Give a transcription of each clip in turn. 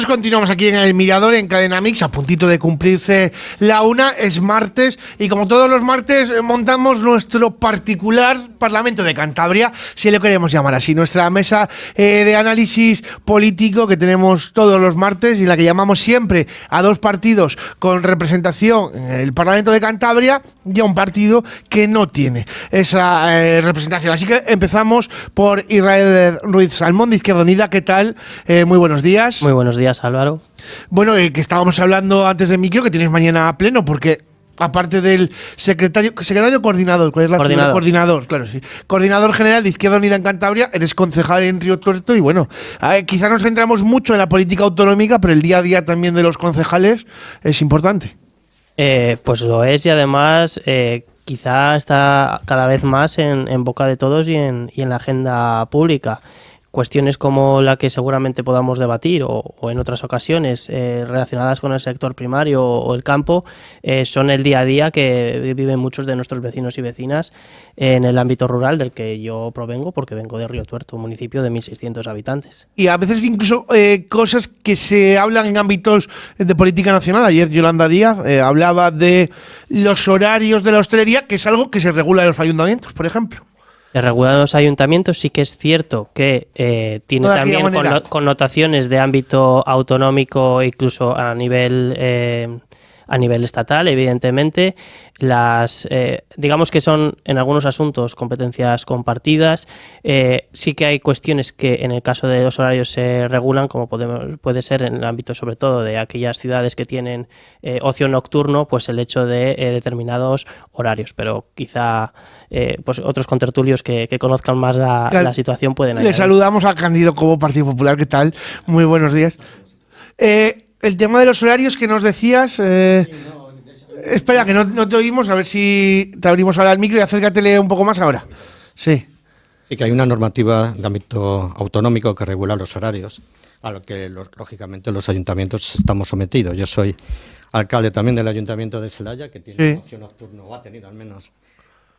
continuamos aquí en El Mirador, en Cadena Mix, a puntito de cumplirse la una. Es martes y como todos los martes montamos nuestro particular Parlamento de Cantabria, si lo queremos llamar así, nuestra mesa de análisis político que tenemos todos los martes y en la que llamamos siempre a dos partidos con representación en el Parlamento de Cantabria y a un partido que no tiene esa representación. Así que empezamos por Israel Ruiz Salmón, de Izquierda Unida. ¿Qué tal? Muy buenos días. Muy buenos días, Álvaro. Bueno, que estábamos hablando antes de micro, que tienes mañana pleno, porque aparte del secretario coordinador, ¿cuál es la Coordinador. Coordinador, claro, sí. Coordinador general de Izquierda Unida en Cantabria, eres concejal en Río Tuerto y bueno, quizá nos centramos mucho en la política autonómica, pero el día a día también de los concejales es importante. Pues lo es y además quizá está cada vez más en boca de todos y en la agenda pública. Cuestiones como la que seguramente podamos debatir o en otras ocasiones relacionadas con el sector primario o el campo son el día a día que viven muchos de nuestros vecinos y vecinas en el ámbito rural del que yo provengo, porque vengo de Río Tuerto, un municipio de 1.600 habitantes. Y a veces incluso cosas que se hablan en ámbitos de política nacional. Ayer Yolanda Díaz hablaba de los horarios de la hostelería, que es algo que se regula en los ayuntamientos, por ejemplo. Se regulan los ayuntamientos, sí que es cierto que tiene también connotaciones de ámbito autonómico, incluso a nivel estatal, evidentemente. Digamos que son en algunos asuntos competencias compartidas. Sí que hay cuestiones que en el caso de los horarios se regulan, como puede ser en el ámbito sobre todo de aquellas ciudades que tienen ocio nocturno, pues el hecho de determinados horarios, pero quizá pues otros contertulios que conozcan más la situación pueden añadir. Le saludamos a Cándido Cobo, Partido Popular. ¿Qué tal? Muy buenos días. El tema de los horarios que nos decías... Espera, que no te oímos, a ver si te abrimos ahora el micro y acércatele un poco más ahora. Sí. Sí, que hay una normativa de ámbito autonómico que regula los horarios, a lo que lógicamente los ayuntamientos estamos sometidos. Yo soy alcalde también del Ayuntamiento de Celaya, que tiene un ocio nocturno, o ha tenido al menos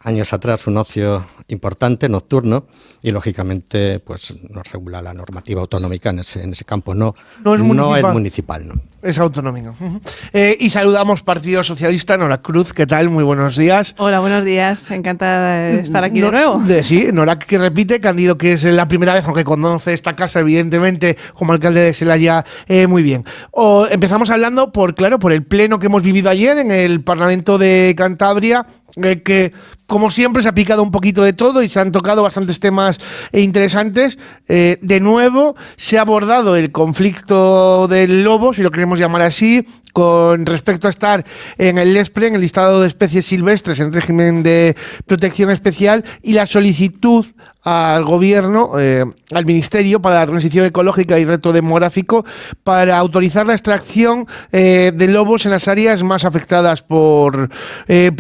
años atrás un ocio importante nocturno, y lógicamente pues nos regula la normativa autonómica en ese campo. No es municipal, no. Es autonómico. Y saludamos Partido Socialista, Nora Cruz. ¿Qué tal? Muy buenos días. Hola, buenos días. Encantada de estar aquí de nuevo. Sí, Nora que repite, Cándido que es la primera vez, aunque conoce esta casa evidentemente como alcalde de Celaya muy bien. Empezamos hablando por el pleno que hemos vivido ayer en el Parlamento de Cantabria, que como siempre se ha picado un poquito de todo y se han tocado bastantes temas interesantes. De nuevo se ha abordado el conflicto del lobo, si lo queremos llamar así, con respecto a estar en el LESPRE, en el listado de especies silvestres en régimen de protección especial, y la solicitud al gobierno, al Ministerio para la Transición Ecológica y Reto Demográfico, para autorizar la extracción de lobos en las áreas más afectadas por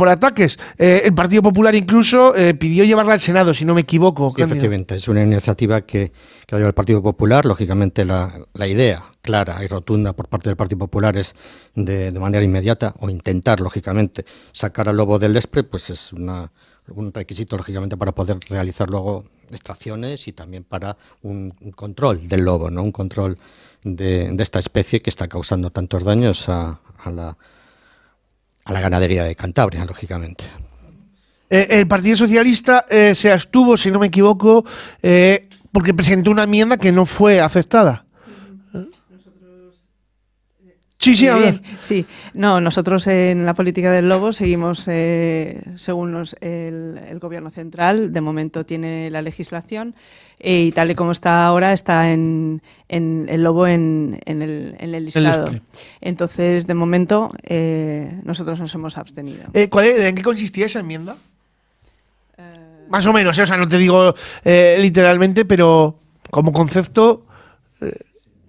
ataques. El Partido Popular incluso pidió llevarla al Senado, si no me equivoco. Sí, efectivamente, es una iniciativa que ha llevado el Partido Popular. Lógicamente la idea clara y rotunda por parte del Partido Popular es de manera inmediata, o intentar lógicamente sacar al lobo del LESPRE, pues es un requisito lógicamente para poder realizar luego extracciones y también para un control del lobo, ¿no? Un control de esta especie que está causando tantos daños a la ganadería de Cantabria, lógicamente. El Partido Socialista se abstuvo, si no me equivoco, porque presentó una enmienda que no fue aceptada. Sí, a ver. Sí, no, nosotros en la política del lobo seguimos según el Gobierno central. De momento tiene la legislación y tal y como está ahora está en el lobo en el listado. Entonces, de momento, nosotros nos hemos abstenido. ¿En qué consistía esa enmienda? Más o menos, o sea, no te digo literalmente, pero como concepto...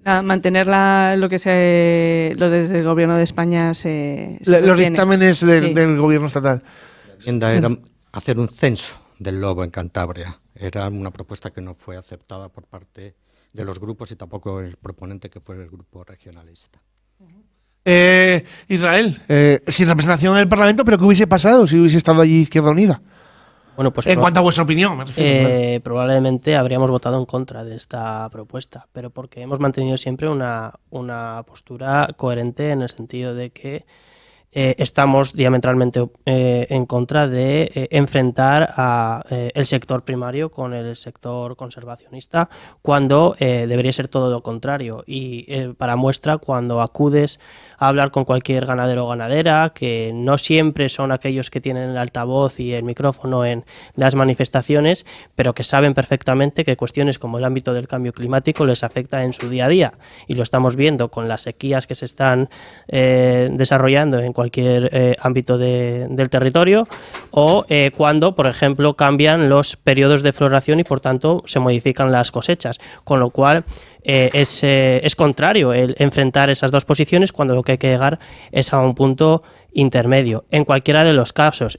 Mantener lo que desde el Gobierno de España se los dictámenes del Gobierno estatal. La enmienda era hacer un censo del lobo en Cantabria. Era una propuesta que no fue aceptada por parte de los grupos y tampoco el proponente, que fue el grupo regionalista. Israel, sin representación en el Parlamento, pero ¿qué hubiese pasado si hubiese estado allí Izquierda Unida? Bueno, pues en cuanto a vuestra opinión, me refiero, probablemente habríamos votado en contra de esta propuesta, pero porque hemos mantenido siempre una postura coherente en el sentido de que estamos diametralmente en contra de enfrentar a el sector primario con el sector conservacionista, cuando debería ser todo lo contrario. Y para muestra, cuando acudes a hablar con cualquier ganadero o ganadera, que no siempre son aquellos que tienen el altavoz y el micrófono en las manifestaciones, pero que saben perfectamente que cuestiones como el ámbito del cambio climático les afecta en su día a día, y lo estamos viendo con las sequías que se están desarrollando en cualquier ámbito del territorio, o cuando, por ejemplo, cambian los periodos de floración y por tanto se modifican las cosechas, con lo cual es contrario el enfrentar esas dos posiciones, cuando lo que hay que llegar es a un punto intermedio. En cualquiera de los casos,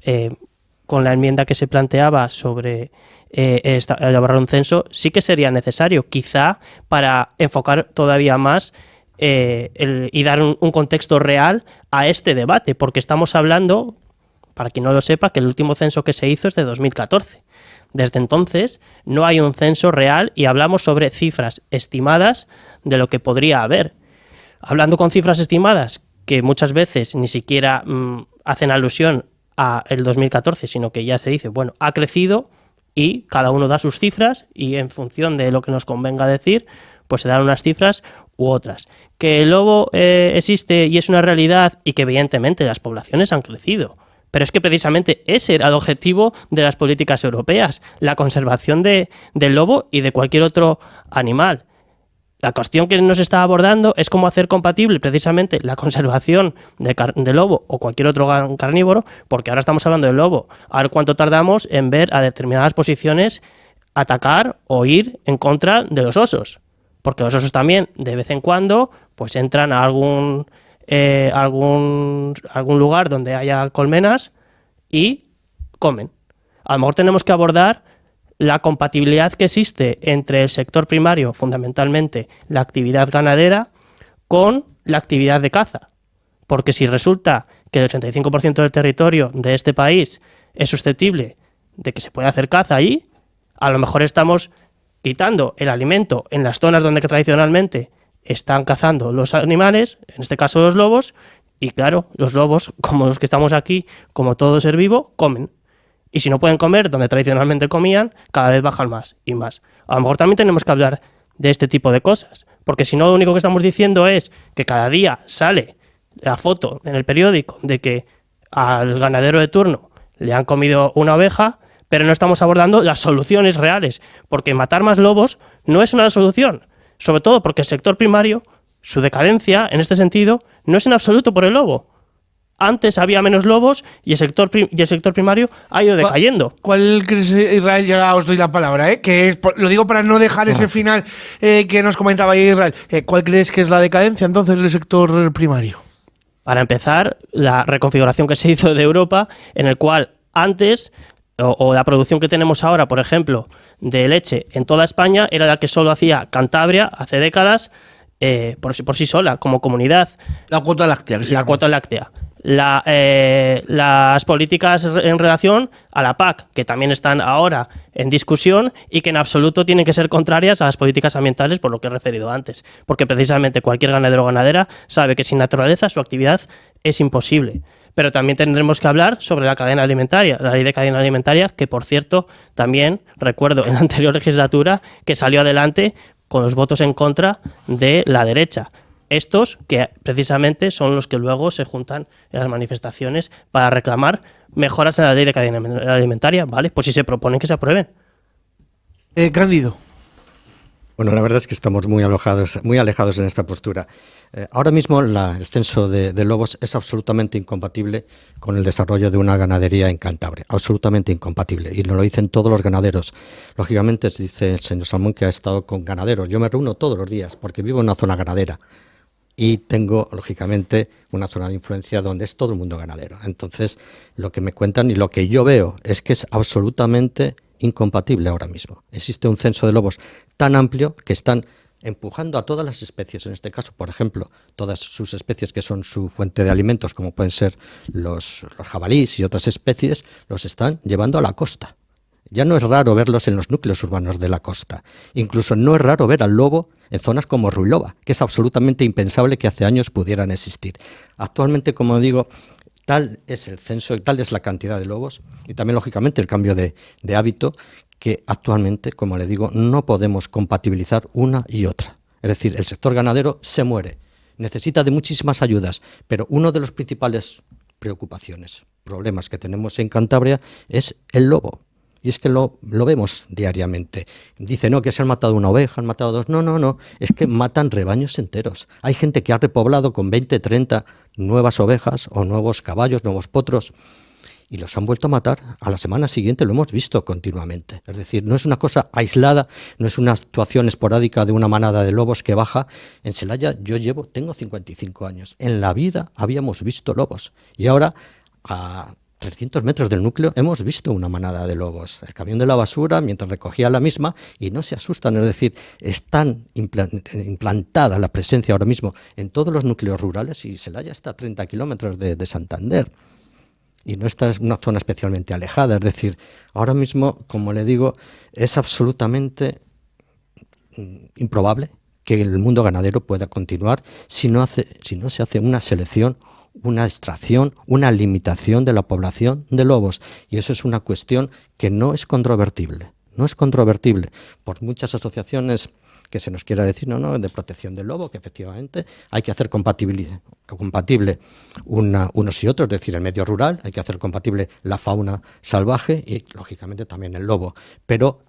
con la enmienda que se planteaba sobre elaborar un censo, sí que sería necesario, quizá para enfocar todavía más y dar un contexto real a este debate, porque estamos hablando, para quien no lo sepa, que el último censo que se hizo es de 2014. Desde entonces no hay un censo real y hablamos sobre cifras estimadas de lo que podría haber. Hablando con cifras estimadas que muchas veces ni siquiera hacen alusión a el 2014, sino que ya se dice, bueno, ha crecido, y cada uno da sus cifras y en función de lo que nos convenga decir, pues se dan unas cifras u otras. Que el lobo existe y es una realidad, y que evidentemente las poblaciones han crecido. Pero es que precisamente ese era el objetivo de las políticas europeas, la conservación del lobo y de cualquier otro animal. La cuestión que nos está abordando es cómo hacer compatible precisamente la conservación del lobo o cualquier otro carnívoro, porque ahora estamos hablando del lobo. A ver cuánto tardamos en ver a determinadas posiciones atacar o ir en contra de los osos. Porque los osos también, de vez en cuando, pues entran a algún lugar donde haya colmenas y comen. A lo mejor tenemos que abordar la compatibilidad que existe entre el sector primario, fundamentalmente la actividad ganadera, con la actividad de caza. Porque si resulta que el 85% del territorio de este país es susceptible de que se pueda hacer caza allí, a lo mejor estamos quitando el alimento en las zonas donde tradicionalmente están cazando los animales, en este caso los lobos, y claro, los lobos, como los que estamos aquí, como todo ser vivo, comen. Y si no pueden comer donde tradicionalmente comían, cada vez bajan más y más. A lo mejor también tenemos que hablar de este tipo de cosas, porque si no, lo único que estamos diciendo es que cada día sale la foto en el periódico de que al ganadero de turno le han comido una oveja, pero no estamos abordando las soluciones reales, porque matar más lobos no es una solución, sobre todo porque el sector primario, su decadencia en este sentido, no es en absoluto por el lobo. Antes había menos lobos y el sector primario ha ido decayendo. ¿Cuál crees, Israel? Ya os doy la palabra, que es, lo digo para no dejar ese final que nos comentaba Israel. ¿Cuál crees que es la decadencia entonces del sector primario? Para empezar, la reconfiguración que se hizo de Europa, en el cual antes, o la producción que tenemos ahora, por ejemplo, de leche en toda España, era la que solo hacía Cantabria hace décadas, por sí sola, como comunidad. La cuota láctea. La cuota láctea. Las políticas en relación a la PAC, que también están ahora en discusión y que en absoluto tienen que ser contrarias a las políticas ambientales, por lo que he referido antes, porque precisamente cualquier ganadero o ganadera sabe que sin naturaleza su actividad es imposible. Pero también tendremos que hablar sobre la cadena alimentaria, la ley de cadena alimentaria, que por cierto también recuerdo en la anterior legislatura que salió adelante con los votos en contra de la derecha. Estos que precisamente son los que luego se juntan en las manifestaciones para reclamar mejoras en la ley de cadena alimentaria, ¿vale? Pues si se proponen que se aprueben. Cándido. Bueno, la verdad es que estamos muy alejados en esta postura. Ahora mismo el censo de lobos es absolutamente incompatible con el desarrollo de una ganadería en Cantabria. Absolutamente incompatible. Y nos lo dicen todos los ganaderos. Lógicamente, dice el señor Salmón que ha estado con ganaderos. Yo me reúno todos los días porque vivo en una zona ganadera. Y tengo, lógicamente, una zona de influencia donde es todo el mundo ganadero. Entonces, lo que me cuentan y lo que yo veo es que es absolutamente incompatible ahora mismo. Existe un censo de lobos tan amplio que están empujando a todas las especies, en este caso, por ejemplo, todas sus especies que son su fuente de alimentos, como pueden ser los jabalíes y otras especies, los están llevando a la costa. Ya no es raro verlos en los núcleos urbanos de la costa. Incluso no es raro ver al lobo en zonas como Ruilova, que es absolutamente impensable que hace años pudieran existir. Actualmente, como digo, tal es el censo, tal es la cantidad de lobos y también, lógicamente, el cambio de hábito, que actualmente, como le digo, no podemos compatibilizar una y otra. Es decir, el sector ganadero se muere, necesita de muchísimas ayudas, pero uno de los principales problemas que tenemos en Cantabria es el lobo. Y es que lo vemos diariamente. Dice, no, que se han matado una oveja, han matado dos. No, es que matan rebaños enteros. Hay gente que ha repoblado con 20, 30 nuevas ovejas o nuevos caballos, nuevos potros, y los han vuelto a matar. A la semana siguiente lo hemos visto continuamente. Es decir, no es una cosa aislada, no es una actuación esporádica de una manada de lobos que baja. En Celaya tengo 55 años. En la vida habíamos visto lobos. Y ahora, a 300 metros del núcleo, hemos visto una manada de lobos. El camión de la basura, mientras recogía la misma, y no se asustan. Es decir, están implantada la presencia ahora mismo en todos los núcleos rurales, y Celaya está a 30 kilómetros de Santander. Y no está en una zona especialmente alejada. Es decir, ahora mismo, como le digo, es absolutamente improbable que el mundo ganadero pueda continuar si no se hace una selección, una extracción, una limitación de la población de lobos. Y eso es una cuestión que no es controvertible. No es controvertible por muchas asociaciones que se nos quiera decir, no, de protección del lobo, que efectivamente hay que hacer compatible unos y otros, es decir, el medio rural, hay que hacer compatible la fauna salvaje y, lógicamente, también el lobo. Pero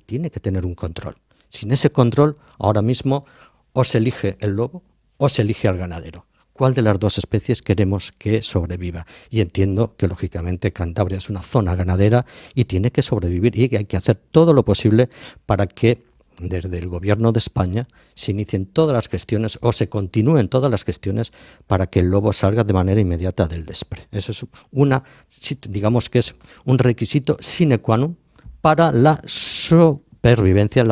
tiene que tener un control. Sin ese control, ahora mismo, o se elige el lobo o se elige al ganadero. ¿Cuál de las dos especies queremos que sobreviva? Y entiendo que, lógicamente, Cantabria es una zona ganadera y tiene que sobrevivir, y hay que hacer todo lo posible para que desde el Gobierno de España se inicien todas las gestiones o se continúen todas las gestiones para que el lobo salga de manera inmediata del Despre. Eso es digamos que es un requisito sine qua non para la supervivencia,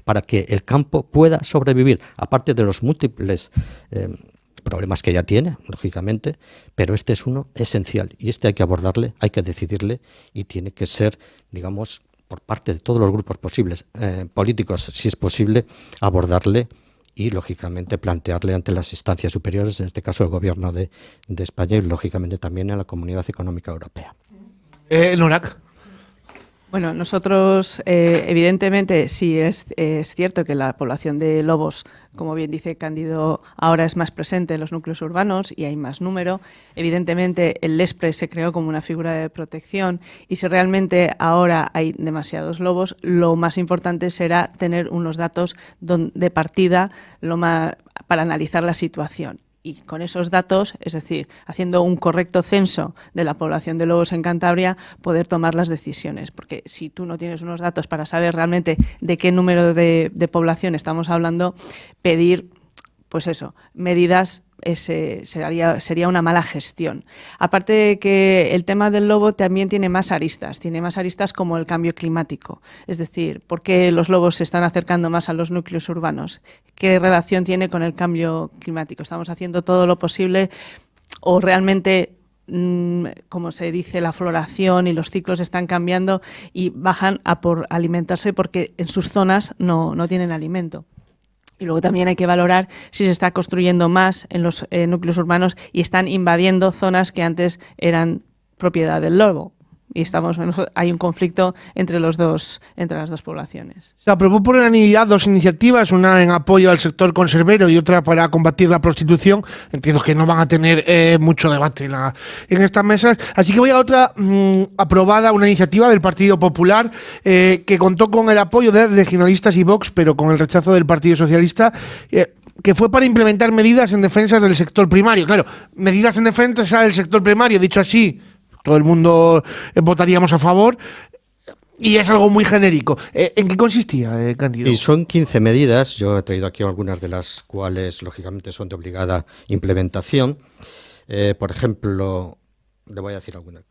para que el campo pueda sobrevivir, aparte de los múltiples problemas que ya tiene, lógicamente, pero este es uno esencial y este hay que abordarle, hay que decidirle, y tiene que ser, digamos, por parte de todos los grupos posibles, políticos, si es posible, abordarle y, lógicamente, plantearle ante las instancias superiores, en este caso el Gobierno de España, y, lógicamente, también en la Comunidad Económica Europea. Norak. Bueno, nosotros, evidentemente, sí es cierto que la población de lobos, como bien dice Cándido, ahora es más presente en los núcleos urbanos y hay más número. Evidentemente, el Despre se creó como una figura de protección, y si realmente ahora hay demasiados lobos, lo más importante será tener unos datos de partida para analizar la situación. Y con esos datos, es decir, haciendo un correcto censo de la población de lobos en Cantabria, poder tomar las decisiones. Porque si tú no tienes unos datos para saber realmente de qué número de población estamos hablando, pedir, pues eso, medidas sería una mala gestión. Aparte de que el tema del lobo también tiene más aristas como el cambio climático. Es decir, ¿por qué los lobos se están acercando más a los núcleos urbanos? ¿Qué relación tiene con el cambio climático? ¿Estamos haciendo todo lo posible o realmente, como se dice, la floración y los ciclos están cambiando y bajan a por alimentarse porque en sus zonas no tienen alimento? Y luego también hay que valorar si se está construyendo más en los núcleos urbanos y están invadiendo zonas que antes eran propiedad del lobo. Y hay un conflicto entre las dos poblaciones. Se aprobó por unanimidad dos iniciativas, una en apoyo al sector conservero y otra para combatir la prostitución. Entiendo que no van a tener mucho debate en estas mesas. Así que voy a otra aprobada, una iniciativa del Partido Popular que contó con el apoyo de regionalistas y Vox, pero con el rechazo del Partido Socialista, que fue para implementar medidas en defensa del sector primario. Claro, medidas en defensa del sector primario, dicho así, todo el mundo votaríamos a favor, y es algo muy genérico. ¿En qué consistía, Cándido? Y son 15 medidas, yo he traído aquí algunas de las cuales, lógicamente, son de obligada implementación. Por ejemplo, le voy a decir algunas.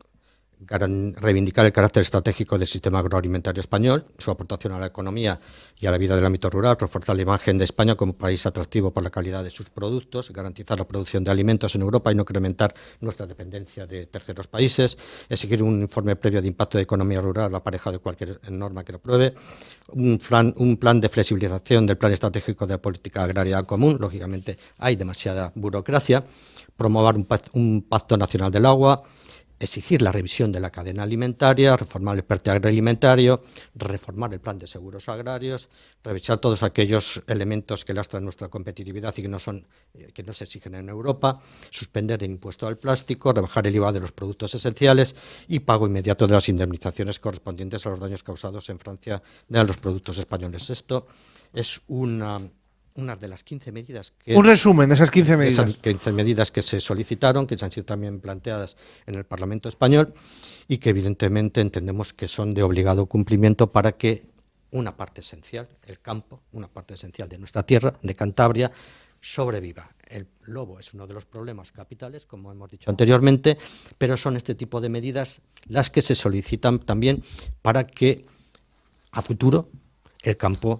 reivindicar el carácter estratégico del sistema agroalimentario español, su aportación a la economía y a la vida del ámbito rural, reforzar la imagen de España como país atractivo por la calidad de sus productos, garantizar la producción de alimentos en Europa y no incrementar nuestra dependencia de terceros países, exigir un informe previo de impacto de economía rural aparejado de cualquier norma que lo pruebe, un plan de flexibilización del plan estratégico de la política agraria común, lógicamente hay demasiada burocracia, promover un pacto nacional del agua, exigir la revisión de la cadena alimentaria, reformar el PERTE agroalimentario, reformar el plan de seguros agrarios, revisar todos aquellos elementos que lastran nuestra competitividad y que no se exigen en Europa, suspender el impuesto al plástico, rebajar el IVA de los productos esenciales y pago inmediato de las indemnizaciones correspondientes a los daños causados en Francia de los productos españoles. Esto es una de las 15 medidas que... Un resumen de esas 15 medidas. Esas 15 medidas que se solicitaron, que se han sido también planteadas en el Parlamento español y que evidentemente entendemos que son de obligado cumplimiento para que una parte esencial, el campo, una parte esencial de nuestra tierra, de Cantabria, sobreviva. El lobo es uno de los problemas capitales, como hemos dicho anteriormente, pero son este tipo de medidas las que se solicitan también para que a futuro el campo,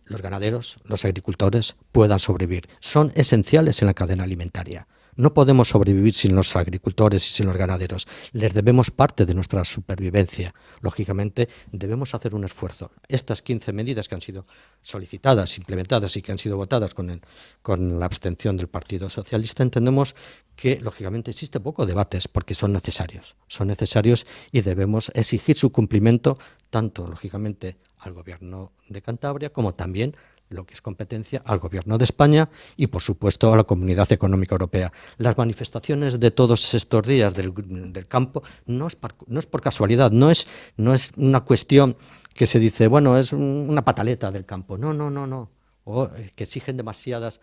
los ganaderos, los agricultores puedan sobrevivir. Son esenciales en la cadena alimentaria. No podemos sobrevivir sin los agricultores y sin los ganaderos. Les debemos parte de nuestra supervivencia. Lógicamente, debemos hacer un esfuerzo. Estas 15 medidas que han sido solicitadas, implementadas y que han sido votadas con la abstención del Partido Socialista, entendemos que, lógicamente, existe poco debates porque son necesarios. Son necesarios y debemos exigir su cumplimiento tanto, lógicamente, al Gobierno de Cantabria como también lo que es competencia al Gobierno de España y, por supuesto, a la Comunidad Económica Europea. Las manifestaciones de todos estos días del campo no es por casualidad, no es una cuestión que se dice, bueno, es una pataleta del campo. No. O que exigen demasiadas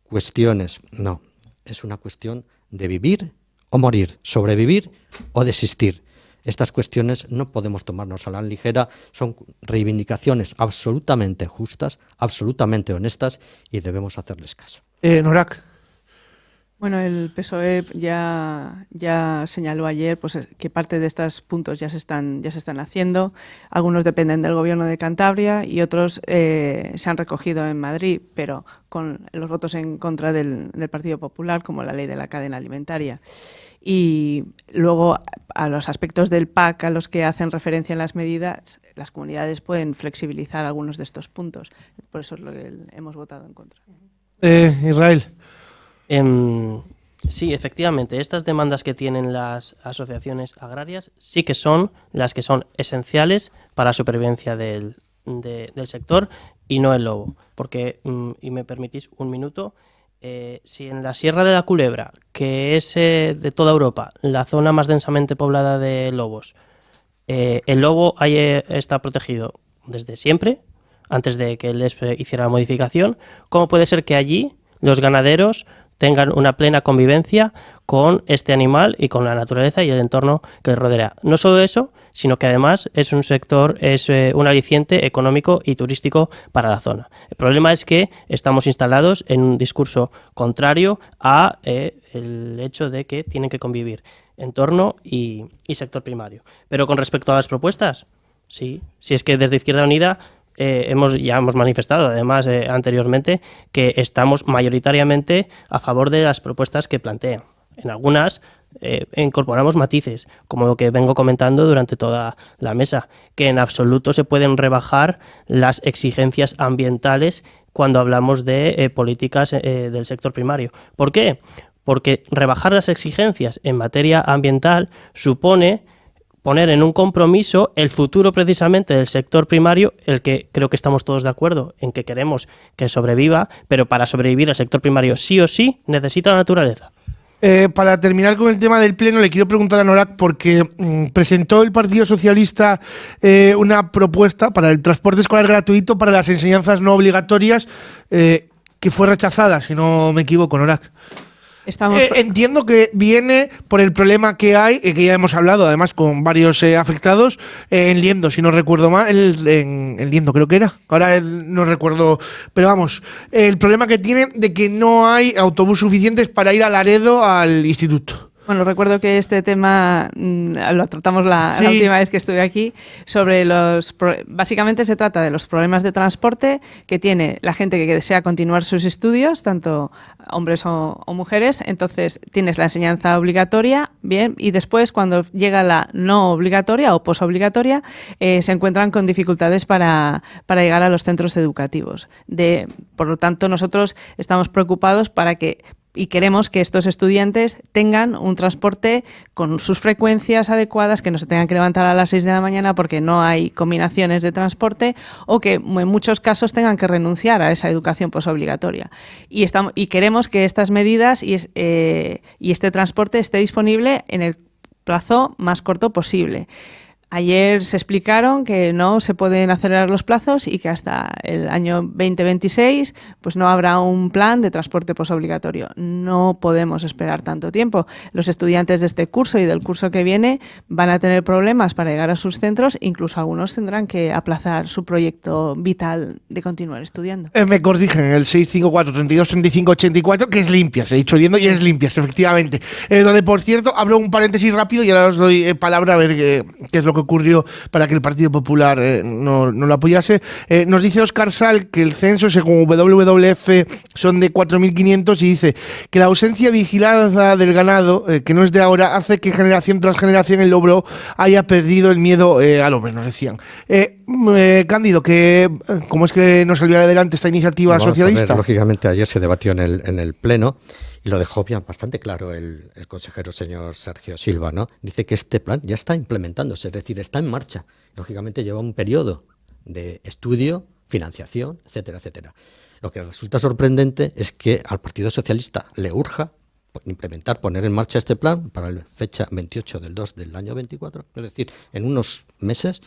cuestiones. No, es una cuestión de vivir o morir, sobrevivir o desistir. Estas cuestiones no podemos tomarnos a la ligera, son reivindicaciones absolutamente justas, absolutamente honestas y debemos hacerles caso. Norak. Bueno, el PSOE ya señaló ayer pues, que parte de estos puntos ya se están haciendo. Algunos dependen del Gobierno de Cantabria y otros se han recogido en Madrid, pero con los votos en contra del Partido Popular, como la ley de la cadena alimentaria. Y luego, a los aspectos del PAC a los que hacen referencia en las medidas, las comunidades pueden flexibilizar algunos de estos puntos. Por eso es lo que hemos votado en contra. Israel. Sí, efectivamente, estas demandas que tienen las asociaciones agrarias sí que son las que son esenciales para la supervivencia del sector y no el lobo. Porque, y me permitís un minuto, si en la Sierra de la Culebra, que es de toda Europa la zona más densamente poblada de lobos, el lobo está protegido desde siempre, antes de que les hiciera la modificación, ¿cómo puede ser que allí los ganaderos tengan una plena convivencia con este animal y con la naturaleza y el entorno que les rodea? No solo eso, sino que además es un sector, es un aliciente económico y turístico para la zona. El problema es que estamos instalados en un discurso contrario a el hecho de que tienen que convivir entorno y sector primario. Pero con respecto a las propuestas, sí, si es que desde Izquierda Unida ya hemos manifestado además anteriormente que estamos mayoritariamente a favor de las propuestas que plantean. En algunas incorporamos matices, como lo que vengo comentando durante toda la mesa, que en absoluto se pueden rebajar las exigencias ambientales cuando hablamos de políticas del sector primario. ¿Por qué? Porque rebajar las exigencias en materia ambiental supone poner en un compromiso el futuro precisamente del sector primario, el que creo que estamos todos de acuerdo en que queremos que sobreviva, pero para sobrevivir el sector primario sí o sí necesita la naturaleza. Para terminar con el tema del pleno, le quiero preguntar a Norak porque presentó el Partido Socialista una propuesta para el transporte escolar gratuito para las enseñanzas no obligatorias que fue rechazada, si no me equivoco, Norak. Entiendo que viene por el problema que hay, que ya hemos hablado además con varios afectados, en Liendo, si no recuerdo mal, en Liendo creo que era, ahora no recuerdo, pero vamos, el problema que tiene de que no hay autobús suficientes para ir a Laredo al instituto. Bueno, recuerdo que este tema lo tratamos la última vez que estuve aquí, sobre básicamente se trata de los problemas de transporte que tiene la gente que desea continuar sus estudios, tanto hombres o mujeres. Entonces tienes la enseñanza obligatoria, bien, y después cuando llega la no obligatoria o posobligatoria, se encuentran con dificultades para llegar a los centros educativos. Por lo tanto, nosotros estamos preocupados y queremos que estos estudiantes tengan un transporte con sus frecuencias adecuadas, que no se tengan que levantar a las 6 de la mañana porque no hay combinaciones de transporte, o que en muchos casos tengan que renunciar a esa educación posobligatoria. Y queremos que estas medidas y este transporte esté disponible en el plazo más corto posible. Ayer se explicaron que no se pueden acelerar los plazos y que hasta el año 2026 pues no habrá un plan de transporte posobligatorio. No podemos esperar tanto tiempo. Los estudiantes de este curso y del curso que viene van a tener problemas para llegar a sus centros, incluso algunos tendrán que aplazar su proyecto vital de continuar estudiando. Me corrigen, el 654 32 35 84, que es Limpias, he dicho oyendo, y es Limpias, efectivamente. Donde, por cierto, abro un paréntesis rápido y ahora os doy palabra a ver qué es lo que ocurrió para que el Partido Popular no lo apoyase. Nos dice Óscar Sal que el censo, según WWF, son de 4.500 y dice que la ausencia vigilada del ganado, que no es de ahora, hace que generación tras generación el lobo haya perdido el miedo al hombre, nos decían. Cándido, ¿cómo es que no salió adelante esta iniciativa socialista? A ver, lógicamente ayer se debatió en el Pleno y lo dejó bien bastante claro el consejero señor Sergio Silva, ¿no? Dice que este plan ya está implementándose, es decir, está en marcha. Lógicamente lleva un periodo de estudio, financiación, etcétera, etcétera. Lo que resulta sorprendente es que al Partido Socialista le urja poner en marcha este plan para la fecha 28 del 2 del año 24, es decir, en unos meses.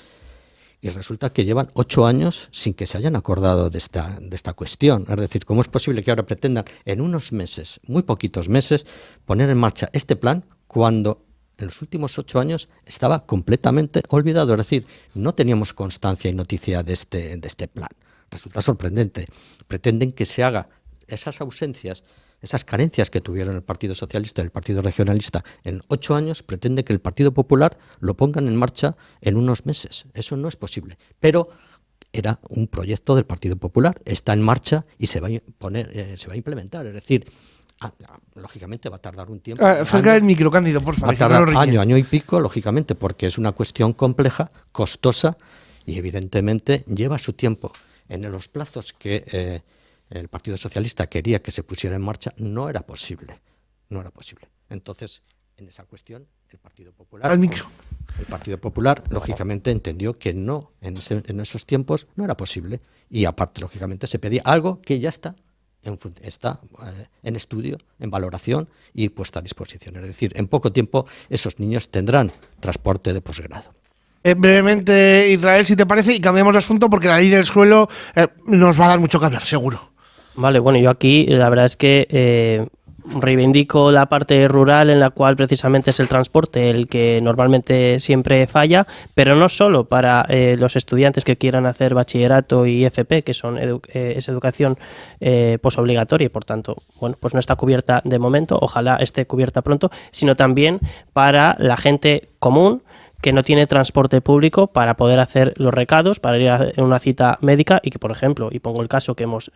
Y resulta que llevan 8 años sin que se hayan acordado de esta cuestión. Es decir, ¿cómo es posible que ahora pretendan en unos meses, muy poquitos meses, poner en marcha este plan cuando en los últimos 8 años estaba completamente olvidado? Es decir, no teníamos constancia y noticia de este plan. Resulta sorprendente. Pretenden que se haga esas ausencias, esas carencias que tuvieron el Partido Socialista y el Partido Regionalista en 8 años, pretende que el Partido Popular lo pongan en marcha en unos meses. Eso no es posible. Pero era un proyecto del Partido Popular, está en marcha y se va a implementar. Es decir, lógicamente va a tardar un tiempo. Cerca del micro, Cándido, por favor. Va a tardar año y pico, lógicamente, porque es una cuestión compleja, costosa y evidentemente lleva su tiempo. En los plazos que el Partido Socialista quería que se pusiera en marcha, no era posible. Entonces, en esa cuestión, el Partido Popular, lógicamente, entendió que no, en esos tiempos, no era posible. Y aparte, lógicamente, se pedía algo que ya está en estudio, en valoración y puesta a disposición. Es decir, en poco tiempo esos niños tendrán transporte de posgrado. Brevemente, Israel, si te parece, y cambiamos de asunto porque la ley del suelo nos va a dar mucho que hablar, seguro. Vale, bueno, yo aquí la verdad es que reivindico la parte rural en la cual precisamente es el transporte el que normalmente siempre falla, pero no solo para los estudiantes que quieran hacer bachillerato y FP, que son es educación posobligatoria y por tanto, bueno, pues no está cubierta de momento, ojalá esté cubierta pronto, sino también para la gente común que no tiene transporte público para poder hacer los recados, para ir a una cita médica y que, por ejemplo, y pongo el caso que hemos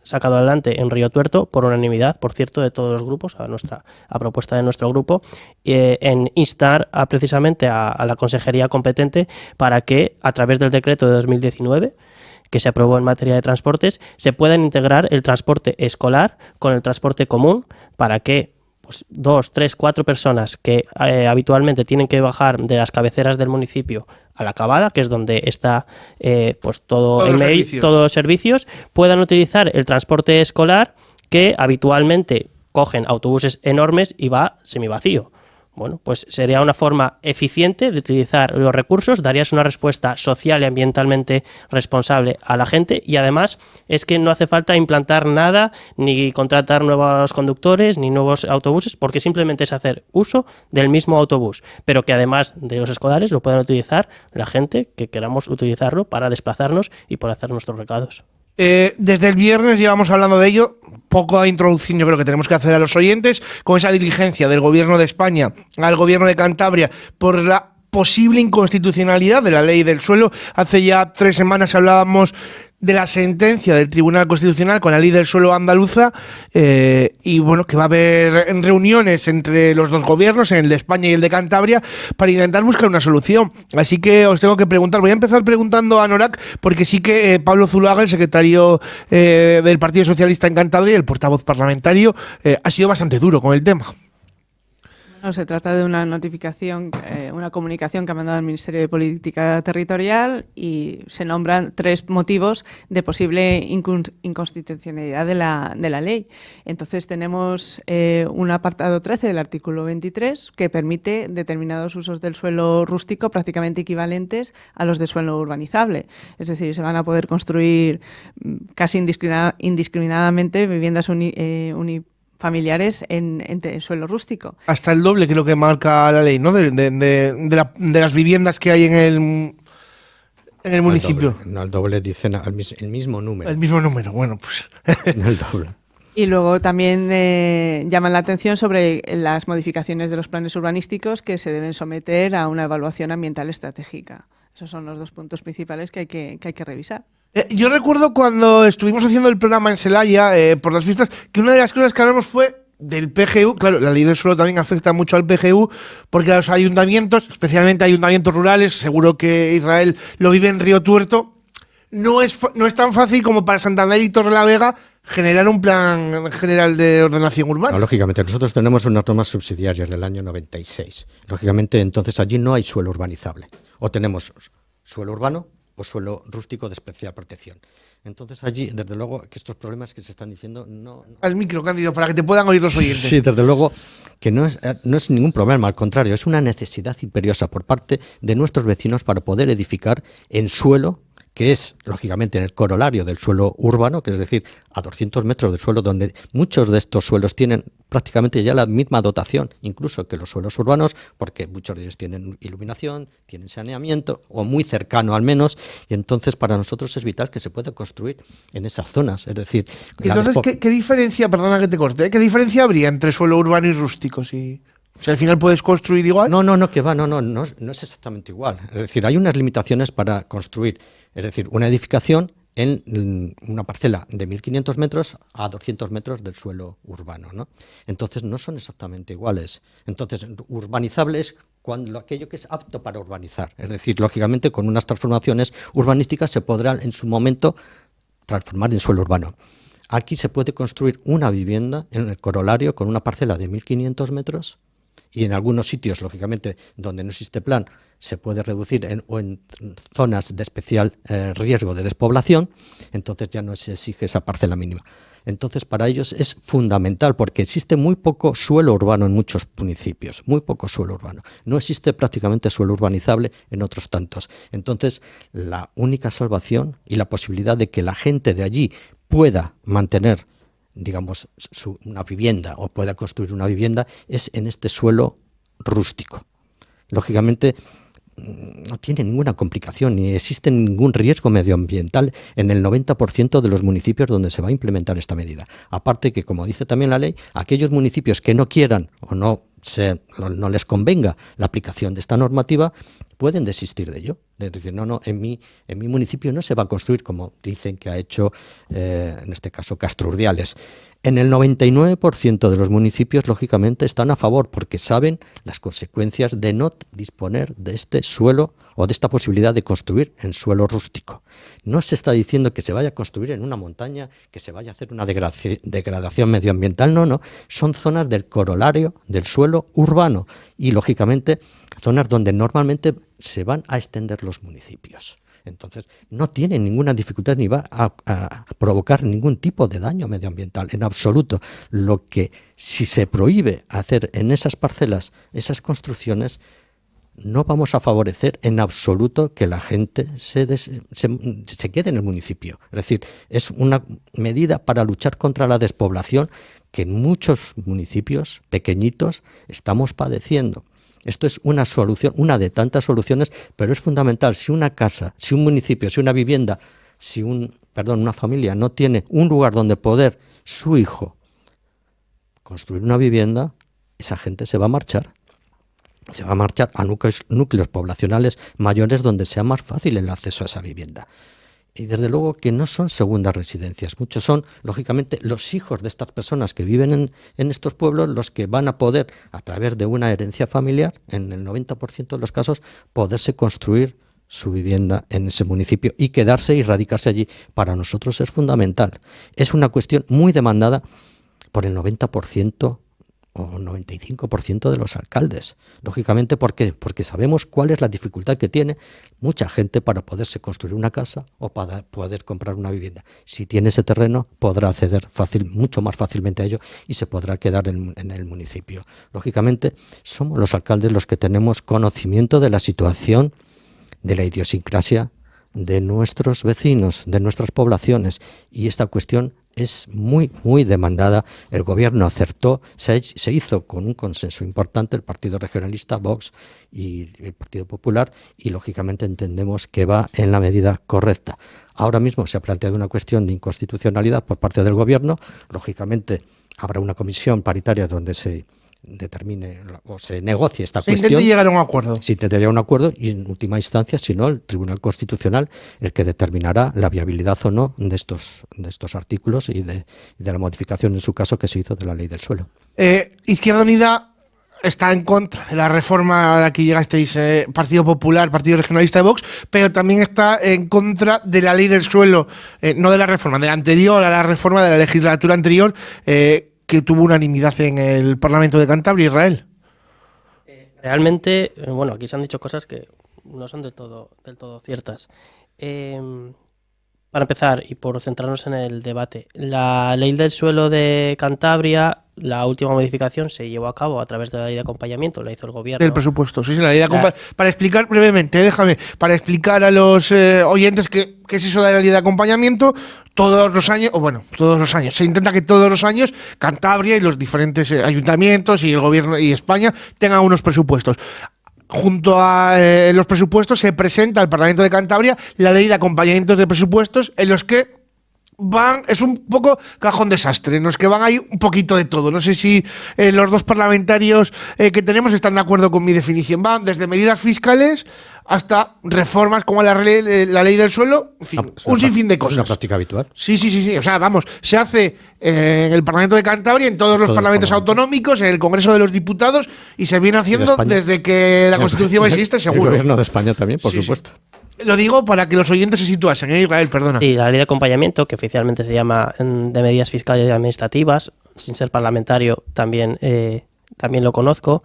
sacado adelante en Río Tuerto, por unanimidad, por cierto, de todos los grupos, a propuesta de nuestro grupo, en instar precisamente a la consejería competente para que, a través del decreto de 2019, que se aprobó en materia de transportes, se puedan integrar el transporte escolar con el transporte común para que pues 2, 3, 4 personas que habitualmente tienen que bajar de las cabeceras del municipio a la Cabada, que es donde está pues todos los servicios, puedan utilizar el transporte escolar que habitualmente cogen autobuses enormes y va semivacío. Bueno, pues sería una forma eficiente de utilizar los recursos, darías una respuesta social y ambientalmente responsable a la gente y además es que no hace falta implantar nada, ni contratar nuevos conductores, ni nuevos autobuses, porque simplemente es hacer uso del mismo autobús, pero que además de los escolares lo puedan utilizar la gente que queramos utilizarlo para desplazarnos y para hacer nuestros recados. Desde el viernes llevamos hablando de ello. Poca introducción yo creo que tenemos que hacer a los oyentes con esa diligencia del Gobierno de España al Gobierno de Cantabria por la posible inconstitucionalidad de la ley del suelo. Hace ya 3 semanas hablábamos de la sentencia del Tribunal Constitucional con la ley del suelo andaluza y bueno, que va a haber reuniones entre los dos gobiernos, en el de España y el de Cantabria, para intentar buscar una solución. Así que os tengo que preguntar, voy a empezar preguntando a Norac, porque sí que Pablo Zuloaga, el secretario del Partido Socialista en Cantabria, el portavoz parlamentario, ha sido bastante duro con el tema. No, se trata de una notificación, una comunicación que ha mandado el Ministerio de Política Territorial y se nombran 3 motivos de posible inconstitucionalidad de la ley. Entonces tenemos un apartado 13 del artículo 23 que permite determinados usos del suelo rústico prácticamente equivalentes a los de suelo urbanizable. Es decir, se van a poder construir casi indiscriminadamente viviendas familiares en suelo rústico. Hasta el doble creo que marca la ley, ¿no? De las viviendas que hay en el municipio. No, el doble dicen el mismo número. El mismo número, bueno, pues. No el doble. Y luego también llaman la atención sobre las modificaciones de los planes urbanísticos que se deben someter a una evaluación ambiental estratégica. Esos son los 2 puntos principales que hay que revisar. Yo recuerdo cuando estuvimos haciendo el programa en Celaya, por las fiestas, que una de las cosas que hablamos fue del PGU. Claro, la ley del suelo también afecta mucho al PGU, porque a los ayuntamientos, especialmente ayuntamientos rurales, seguro que Israel lo vive en Río Tuerto, no es tan fácil como para Santander y Torrelavega generar un plan general de ordenación urbana. No, lógicamente, nosotros tenemos unas normas subsidiarias del año 96. Lógicamente, entonces allí no hay suelo urbanizable. O tenemos suelo urbano o suelo rústico de especial protección. Entonces allí, desde luego, que estos problemas que se están diciendo no... Al micro, Cándido, para que te puedan oír los oyentes. Sí, desde luego que no es ningún problema, al contrario, es una necesidad imperiosa por parte de nuestros vecinos para poder edificar en suelo que es, lógicamente, en el corolario del suelo urbano, que es decir, a 200 metros del suelo, donde muchos de estos suelos tienen prácticamente ya la misma dotación, incluso que los suelos urbanos, porque muchos de ellos tienen iluminación, tienen saneamiento, o muy cercano al menos, y entonces para nosotros es vital que se pueda construir en esas zonas. Es decir... Entonces, ¿qué diferencia, perdona que te corte, qué diferencia habría entre suelo urbano y rústico? Si al final puedes construir igual. No es exactamente igual. Es decir, hay unas limitaciones para construir, es decir, una edificación en una parcela de 1.500 metros a 200 metros del suelo urbano, ¿no? Entonces no son exactamente iguales. Entonces, urbanizable es aquello que es apto para urbanizar. Es decir, lógicamente con unas transformaciones urbanísticas se podrán en su momento transformar en suelo urbano. Aquí se puede construir una vivienda en el corolario con una parcela de 1.500 metros y en algunos sitios, lógicamente, donde no existe plan, se puede reducir en zonas de especial riesgo de despoblación, entonces ya no se exige esa parcela mínima. Entonces, para ellos es fundamental, porque existe muy poco suelo urbano en muchos municipios, muy poco suelo urbano. No existe prácticamente suelo urbanizable en otros tantos. Entonces, la única salvación y la posibilidad de que la gente de allí pueda mantener, digamos, una vivienda o pueda construir una vivienda es en este suelo rústico. Lógicamente, no tiene ninguna complicación ni existe ningún riesgo medioambiental en el 90% de los municipios donde se va a implementar esta medida. Aparte que, como dice también la ley, aquellos municipios que no quieran o no les convenga la aplicación de esta normativa pueden desistir de ello. Es decir, en mi municipio no se va a construir como dicen que ha hecho, en este caso, Castro Urdiales. En el 99% de los municipios, lógicamente, están a favor porque saben las consecuencias de no disponer de este suelo o de esta posibilidad de construir en suelo rústico. No se está diciendo que se vaya a construir en una montaña, que se vaya a hacer una degradación medioambiental, no. Son zonas del corolario del suelo urbano y, lógicamente, zonas donde normalmente se van a extender los municipios. Entonces, no tiene ninguna dificultad ni va a provocar ningún tipo de daño medioambiental, en absoluto. Lo que, si se prohíbe hacer en esas parcelas, esas construcciones, no vamos a favorecer en absoluto que la gente se quede en el municipio. Es decir, es una medida para luchar contra la despoblación que en muchos municipios pequeñitos estamos padeciendo. Esto es una solución, una de tantas soluciones, pero es fundamental. Si una casa, si un municipio, si una vivienda Si una familia no tiene un lugar donde poder su hijo construir una vivienda, esa gente se va a marchar. Se va a marchar a núcleos poblacionales mayores donde sea más fácil el acceso a esa vivienda. Y desde luego que no son segundas residencias. Muchos son, lógicamente, los hijos de estas personas que viven en estos pueblos los que van a poder, a través de una herencia familiar, en el 90% de los casos, poderse construir su vivienda en ese municipio y quedarse y radicarse allí. Para nosotros es fundamental. Es una cuestión muy demandada por el 90% o 95% de los alcaldes. Lógicamente, ¿por qué? Porque sabemos cuál es la dificultad que tiene mucha gente para poderse construir una casa o para poder comprar una vivienda. Si tiene ese terreno, podrá acceder mucho más fácilmente a ello y se podrá quedar en el municipio. Lógicamente, somos los alcaldes los que tenemos conocimiento de la situación, de la idiosincrasia de nuestros vecinos, de nuestras poblaciones, y esta cuestión es muy, muy demandada. El gobierno acertó, se hizo con un consenso importante el Partido Regionalista, Vox y el Partido Popular, y lógicamente entendemos que va en la medida correcta. Ahora mismo se ha planteado una cuestión de inconstitucionalidad por parte del gobierno. Lógicamente habrá una comisión paritaria donde se determine o se negocie esta cuestión. Se intenta llegar a un acuerdo. Se intenta llegar a un acuerdo y en última instancia, si no, el Tribunal Constitucional el que determinará la viabilidad o no de estos artículos y de la modificación, en su caso, que se hizo de la Ley del Suelo. Izquierda Unida está en contra de la reforma a la que llegasteis, Partido Popular, Partido Regionalista de Vox, pero también está en contra de la Ley del Suelo, no de la reforma, de la anterior a la reforma de la legislatura anterior, que tuvo unanimidad en el Parlamento de Cantabria, Israel. Realmente, bueno, aquí se han dicho cosas que no son del todo ciertas. Para empezar, y por centrarnos en el debate, la Ley del Suelo de Cantabria, la última modificación se llevó a cabo a través de la ley de acompañamiento, la hizo el gobierno. Del presupuesto, sí, la ley de acompañamiento. Para explicar brevemente, para explicar a los oyentes qué es eso de la ley de acompañamiento, todos los años, se intenta que todos los años Cantabria y los diferentes ayuntamientos y el gobierno y España tengan unos presupuestos. Junto a los presupuestos se presenta al Parlamento de Cantabria la ley de acompañamientos de presupuestos en los que es un poco cajón desastre, en los que van ahí un poquito de todo. No sé si los dos parlamentarios que tenemos están de acuerdo con mi definición. Van desde medidas fiscales hasta reformas como la ley del suelo, en fin, un sinfín de cosas. Es una práctica habitual. Sí. O sea, se hace en el Parlamento de Cantabria, en todos los parlamentos autonómicos, en el Congreso de los Diputados, y se viene haciendo desde que la Constitución existe, seguro. El gobierno de España también, por supuesto. Sí. Lo digo para que los oyentes se situasen, Israel, perdona. Sí, la ley de acompañamiento, que oficialmente se llama de medidas fiscales y administrativas, sin ser parlamentario también lo conozco,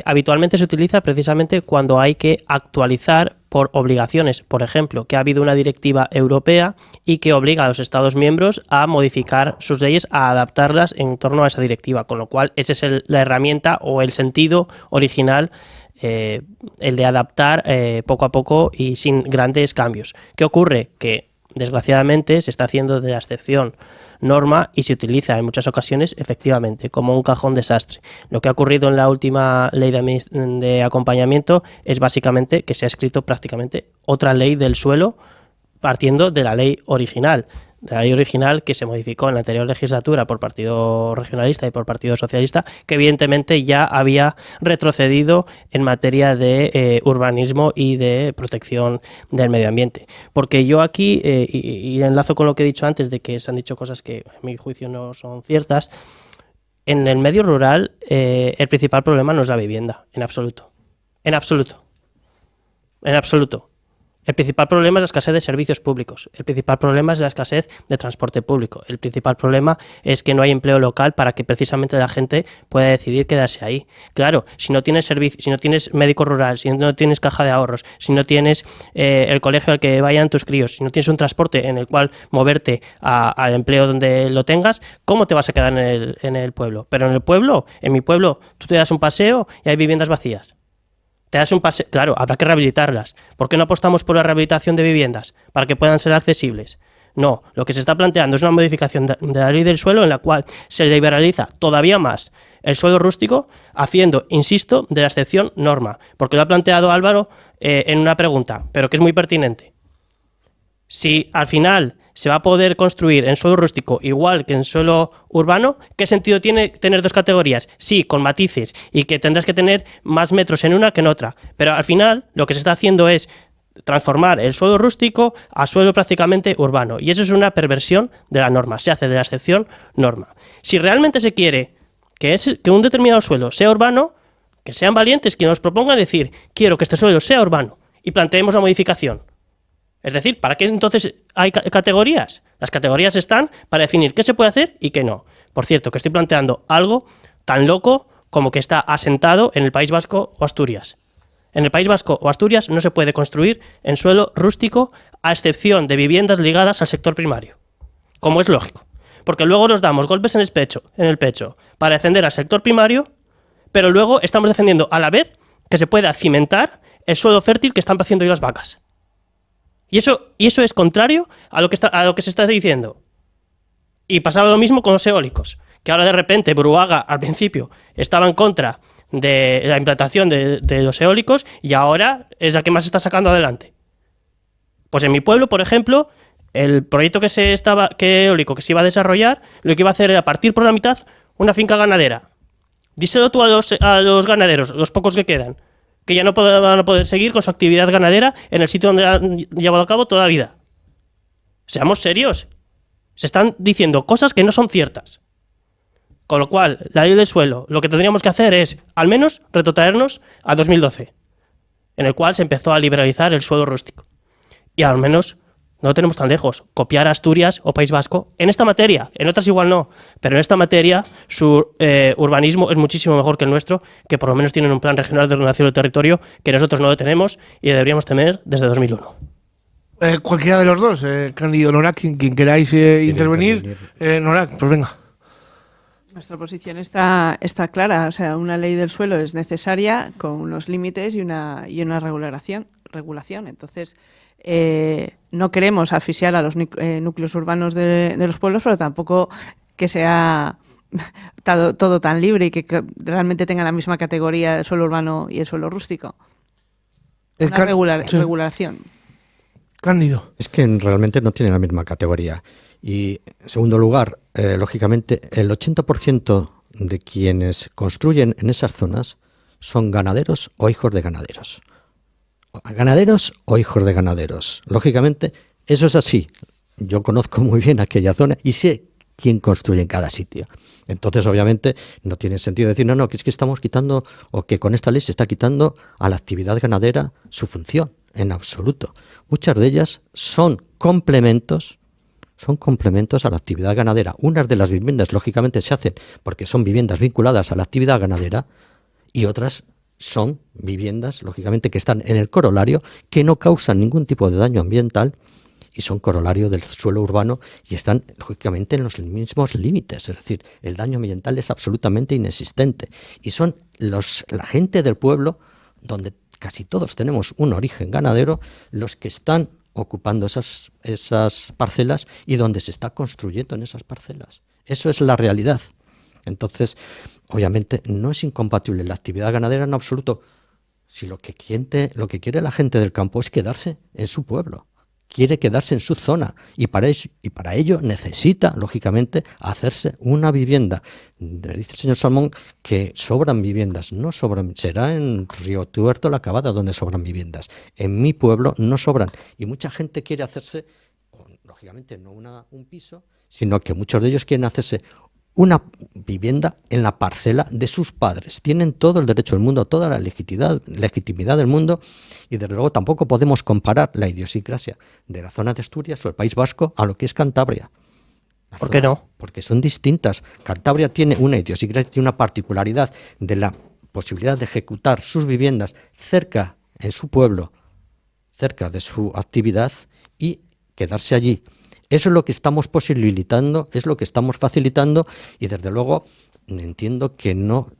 habitualmente se utiliza precisamente cuando hay que actualizar por obligaciones. Por ejemplo, que ha habido una directiva europea y que obliga a los Estados miembros a modificar sus leyes, a adaptarlas en torno a esa directiva, con lo cual esa es la herramienta o el sentido original, el de adaptar poco a poco y sin grandes cambios. ¿Qué ocurre? Que desgraciadamente se está haciendo de la excepción norma y se utiliza en muchas ocasiones efectivamente como un cajón desastre. Lo que ha ocurrido en la última ley de acompañamiento es básicamente que se ha escrito prácticamente otra ley del suelo partiendo de la ley original. De la ley original que se modificó en la anterior legislatura por Partido Regionalista y por Partido Socialista, que evidentemente ya había retrocedido en materia de urbanismo y de protección del medio ambiente. Porque yo aquí, y enlazo con lo que he dicho antes, de que se han dicho cosas que a mi juicio no son ciertas, en el medio rural el principal problema no es la vivienda, en absoluto. En absoluto. En absoluto. El principal problema es la escasez de servicios públicos. El principal problema es la escasez de transporte público. El principal problema es que no hay empleo local para que precisamente la gente pueda decidir quedarse ahí. Claro, si no tienes servicio, si no tienes médico rural, si no tienes caja de ahorros, si no tienes el colegio al que vayan tus críos, si no tienes un transporte en el cual moverte al empleo donde lo tengas, ¿cómo te vas a quedar en el pueblo? Pero en mi pueblo, tú te das un paseo y hay viviendas vacías. Te das un paseo, claro, habrá que rehabilitarlas. ¿Por qué no apostamos por la rehabilitación de viviendas? Para que puedan ser accesibles. No, lo que se está planteando es una modificación de la ley del suelo en la cual se liberaliza todavía más el suelo rústico, haciendo, insisto, de la excepción norma. Porque lo ha planteado Álvaro en una pregunta, pero que es muy pertinente. Si al final se va a poder construir en suelo rústico igual que en suelo urbano, ¿qué sentido tiene tener dos categorías? Sí, con matices, y que tendrás que tener más metros en una que en otra. Pero al final lo que se está haciendo es transformar el suelo rústico a suelo prácticamente urbano. Y eso es una perversión de la norma. Se hace de la excepción norma. Si realmente se quiere que un determinado suelo sea urbano, que sean valientes, que nos propongan decir, quiero que este suelo sea urbano, y planteemos la modificación. Es decir, ¿para qué entonces hay categorías? Las categorías están para definir qué se puede hacer y qué no. Por cierto, que estoy planteando algo tan loco como que está asentado en el País Vasco o Asturias. En el País Vasco o Asturias no se puede construir en suelo rústico a excepción de viviendas ligadas al sector primario, como es lógico. Porque luego nos damos golpes en el pecho para defender al sector primario, pero luego estamos defendiendo a la vez que se pueda cimentar el suelo fértil que están haciendo hoy las vacas. Y eso es contrario a lo que se está diciendo. Y pasaba lo mismo con los eólicos, que ahora de repente Bruaga al principio estaba en contra de la implantación de los eólicos y ahora es la que más está sacando adelante. Pues en mi pueblo, por ejemplo, el proyecto eólico que se iba a desarrollar, lo que iba a hacer era partir por la mitad una finca ganadera. Díselo tú a los ganaderos, los pocos que quedan, que ya no van a poder seguir con su actividad ganadera en el sitio donde han llevado a cabo toda la vida. Seamos serios. Se están diciendo cosas que no son ciertas. Con lo cual, la ley del suelo, lo que tendríamos que hacer es, al menos, retrotraernos a 2012, en el cual se empezó a liberalizar el suelo rústico. Y al menos, no tenemos tan lejos, copiar a Asturias o País Vasco en esta materia. En otras igual no, pero en esta materia su urbanismo es muchísimo mejor que el nuestro, que por lo menos tienen un plan regional de ordenación del territorio que nosotros no lo tenemos y deberíamos tener desde 2001. Cualquiera de los dos, Cándido, Nora, quien queráis intervenir. Nora, pues venga. Nuestra posición está clara. O sea, una ley del suelo es necesaria con unos límites y una regulación. Entonces, no queremos asfixiar a los núcleos urbanos de los pueblos, pero tampoco que sea todo tan libre y que realmente tenga la misma categoría el suelo urbano y el suelo rústico. Una regulación. Cándido. Es que realmente no tiene la misma categoría. Y, en segundo lugar, lógicamente, el 80% de quienes construyen en esas zonas son ganaderos o hijos de ganaderos. Ganaderos o hijos de ganaderos. Lógicamente, eso es así. Yo conozco muy bien aquella zona y sé quién construye en cada sitio. Entonces, obviamente, no tiene sentido decir, no, que es que estamos quitando, o que con esta ley se está quitando a la actividad ganadera su función. En absoluto. Muchas de ellas son complementos a la actividad ganadera. Unas de las viviendas, lógicamente, se hacen porque son viviendas vinculadas a la actividad ganadera y otras son viviendas, lógicamente, que están en el corolario, que no causan ningún tipo de daño ambiental y son corolario del suelo urbano y están, lógicamente, en los mismos límites. Es decir, el daño ambiental es absolutamente inexistente. Y son la gente del pueblo, donde casi todos tenemos un origen ganadero, los que están ocupando esas parcelas y donde se está construyendo en esas parcelas. Eso es la realidad. Entonces, obviamente, no es incompatible la actividad ganadera en absoluto. Si lo que quiere la gente del campo es quedarse en su pueblo, quiere quedarse en su zona y para ello necesita, lógicamente, hacerse una vivienda. Dice el señor Salmón que sobran viviendas. No sobran, será en Río Tuerto la Cavada donde sobran viviendas. En mi pueblo no sobran. Y mucha gente quiere hacerse, lógicamente no un piso, sino que muchos de ellos quieren hacerse una vivienda en la parcela de sus padres. Tienen todo el derecho del mundo, toda la legitimidad del mundo y desde luego tampoco podemos comparar la idiosincrasia de la zona de Asturias o el País Vasco a lo que es Cantabria. ¿Por qué no? Porque son distintas. Cantabria tiene una idiosincrasia, tiene una particularidad de la posibilidad de ejecutar sus viviendas cerca en su pueblo, cerca de su actividad y quedarse allí. Eso es lo que estamos posibilitando, es lo que estamos facilitando y desde luego entiendo que no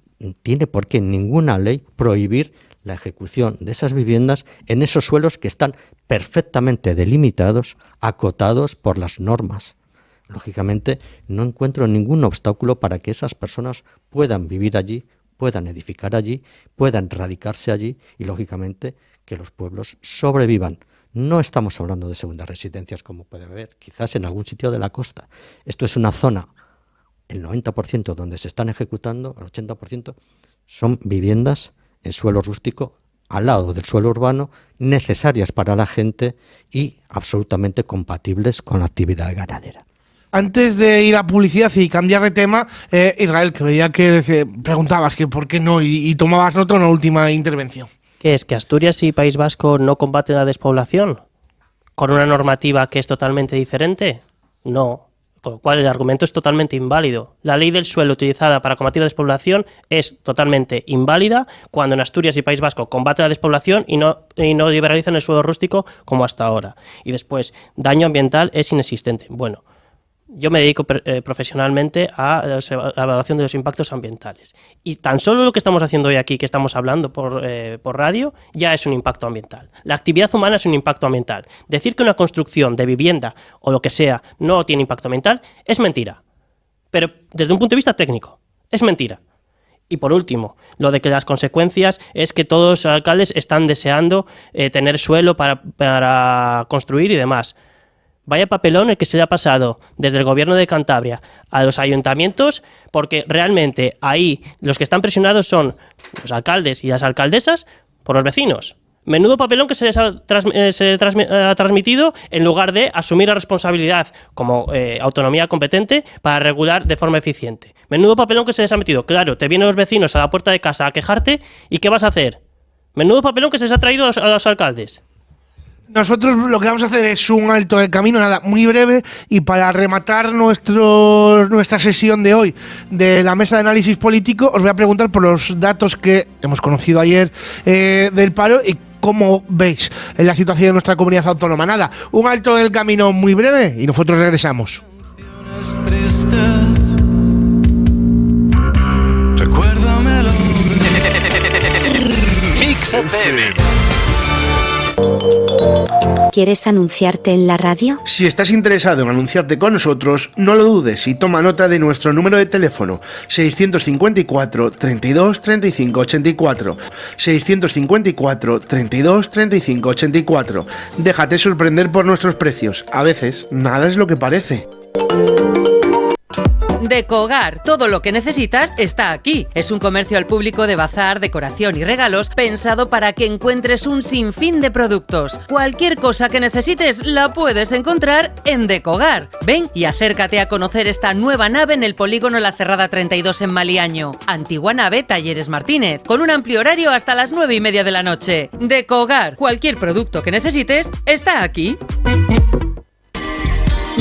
tiene por qué ninguna ley prohibir la ejecución de esas viviendas en esos suelos que están perfectamente delimitados, acotados por las normas. Lógicamente no encuentro ningún obstáculo para que esas personas puedan vivir allí, puedan edificar allí, puedan radicarse allí y lógicamente que los pueblos sobrevivan. No estamos hablando de segundas residencias como puede haber, quizás en algún sitio de la costa. Esto es una zona, el 90% donde se están ejecutando, el 80% son viviendas en suelo rústico, al lado del suelo urbano, necesarias para la gente y absolutamente compatibles con la actividad ganadera. Antes de ir a publicidad y cambiar de tema, Israel, que veía que preguntabas que por qué no y tomabas nota en la última intervención. ¿Qué es? ¿Que Asturias y País Vasco no combaten la despoblación? ¿Con una normativa que es totalmente diferente? No. Con lo cual el argumento es totalmente inválido. La ley del suelo utilizada para combatir la despoblación es totalmente inválida cuando en Asturias y País Vasco combaten la despoblación y no liberalizan el suelo rústico como hasta ahora. Y después, daño ambiental es inexistente. Bueno, yo me dedico profesionalmente a la evaluación de los impactos ambientales. Y tan solo lo que estamos haciendo hoy aquí, que estamos hablando por radio, ya es un impacto ambiental. La actividad humana es un impacto ambiental. Decir que una construcción de vivienda o lo que sea no tiene impacto ambiental es mentira. Pero desde un punto de vista técnico, es mentira. Y por último, lo de que las consecuencias es que todos los alcaldes están deseando tener suelo para construir y demás. Vaya papelón el que se le ha pasado desde el gobierno de Cantabria a los ayuntamientos, porque realmente ahí los que están presionados son los alcaldes y las alcaldesas por los vecinos. Menudo papelón que se les ha transmitido en lugar de asumir la responsabilidad como autonomía competente para regular de forma eficiente. Menudo papelón que se les ha metido. Claro, te vienen los vecinos a la puerta de casa a quejarte y ¿qué vas a hacer? Menudo papelón que se les ha traído a los alcaldes. Nosotros lo que vamos a hacer es un alto del camino, nada, muy breve, y para rematar nuestra sesión de hoy de la mesa de análisis político, os voy a preguntar por los datos que hemos conocido ayer del paro y cómo veis la situación de nuestra comunidad autónoma. Nada, un alto del camino muy breve y nosotros regresamos. Recuérdamelo. Mix FM. ¿Quieres anunciarte en la radio? Si estás interesado en anunciarte con nosotros, no lo dudes y toma nota de nuestro número de teléfono 654 32 35 84 654 32 35 84. Déjate sorprender por nuestros precios. A veces, nada es lo que parece. Decogar, todo lo que necesitas está aquí. Es un comercio al público de bazar, decoración y regalos pensado para que encuentres un sinfín de productos. Cualquier cosa que necesites la puedes encontrar en Decogar. Ven y acércate a conocer esta nueva nave en el polígono La Cerrada 32 en Maliaño. Antigua nave Talleres Martínez, con un amplio horario hasta las 9:30 de la noche. Decogar, cualquier producto que necesites está aquí.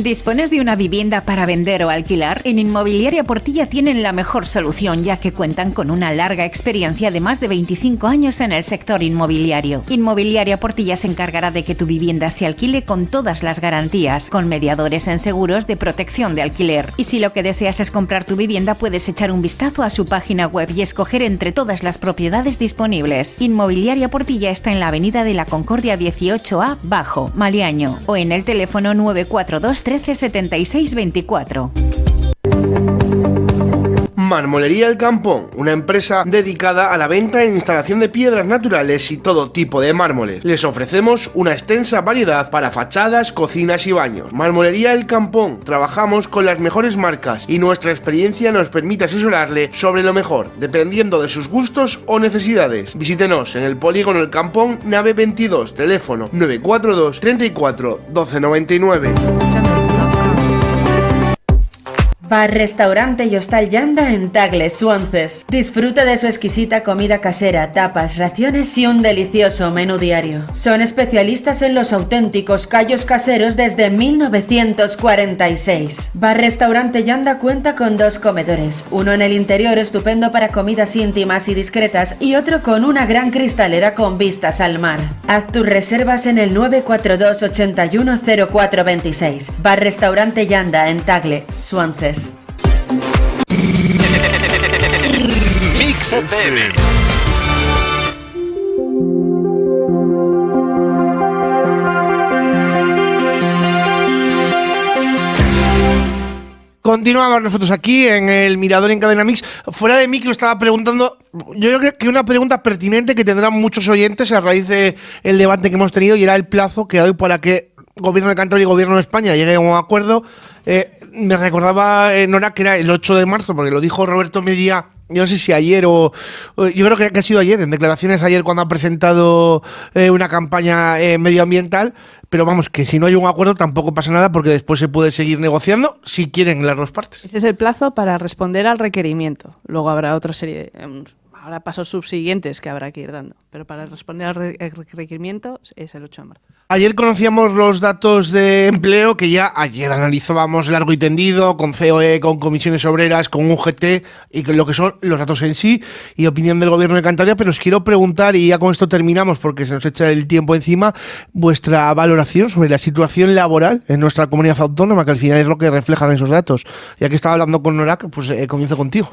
¿Dispones de una vivienda para vender o alquilar? En Inmobiliaria Portilla tienen la mejor solución, ya que cuentan con una larga experiencia de más de 25 años en el sector inmobiliario. Inmobiliaria Portilla se encargará de que tu vivienda se alquile con todas las garantías, con mediadores en seguros de protección de alquiler. Y si lo que deseas es comprar tu vivienda, puedes echar un vistazo a su página web y escoger entre todas las propiedades disponibles. Inmobiliaria Portilla está en la Avenida de la Concordia 18A, Bajo, Maliaño, o en el teléfono 942 13 76 24. Marmolería El Campón, una empresa dedicada a la venta e instalación de piedras naturales y todo tipo de mármoles. Les ofrecemos una extensa variedad para fachadas, cocinas y baños. Marmolería El Campón, trabajamos con las mejores marcas y nuestra experiencia nos permite asesorarle sobre lo mejor, dependiendo de sus gustos o necesidades. Visítenos en el polígono El Campón, nave 22, teléfono 942 34 12 99. Bar-restaurante y hostal Yanda en Tagle, Suances. Disfruta de su exquisita comida casera, tapas, raciones y un delicioso menú diario. Son especialistas en los auténticos callos caseros desde 1946. Bar-restaurante Yanda cuenta con 2 comedores, uno en el interior estupendo para comidas íntimas y discretas y otro con una gran cristalera con vistas al mar. Haz tus reservas en el 942 81 04 26. Bar-restaurante Yanda en Tagle, Suances. Mix FM. Continuamos nosotros aquí en el Mirador en Cadena Mix. Fuera de micro estaba preguntando, yo creo que una pregunta pertinente que tendrán muchos oyentes a raíz del debate que hemos tenido, y era el plazo que hay para que Gobierno de Cantabria y Gobierno de España lleguen a un acuerdo. Me recordaba Nora que era el 8 de marzo, porque lo dijo Roberto Medía, yo no sé si ayer o yo creo que ha sido ayer, en declaraciones ayer cuando ha presentado una campaña medioambiental. Pero vamos, que si no hay un acuerdo tampoco pasa nada, porque después se puede seguir negociando si quieren las dos partes. Ese es el plazo para responder al requerimiento. Luego habrá otra serie habrá pasos subsiguientes que habrá que ir dando. Pero para responder al requerimiento es el 8 de marzo. Ayer conocíamos los datos de empleo que ya ayer analizábamos largo y tendido, con COE, con comisiones obreras, con UGT y con lo que son los datos en sí y opinión del Gobierno de Cantabria. Pero os quiero preguntar, y ya con esto terminamos porque se nos echa el tiempo encima, vuestra valoración sobre la situación laboral en nuestra comunidad autónoma, que al final es lo que reflejan esos datos. Ya que estaba hablando con Norak, pues comienzo contigo.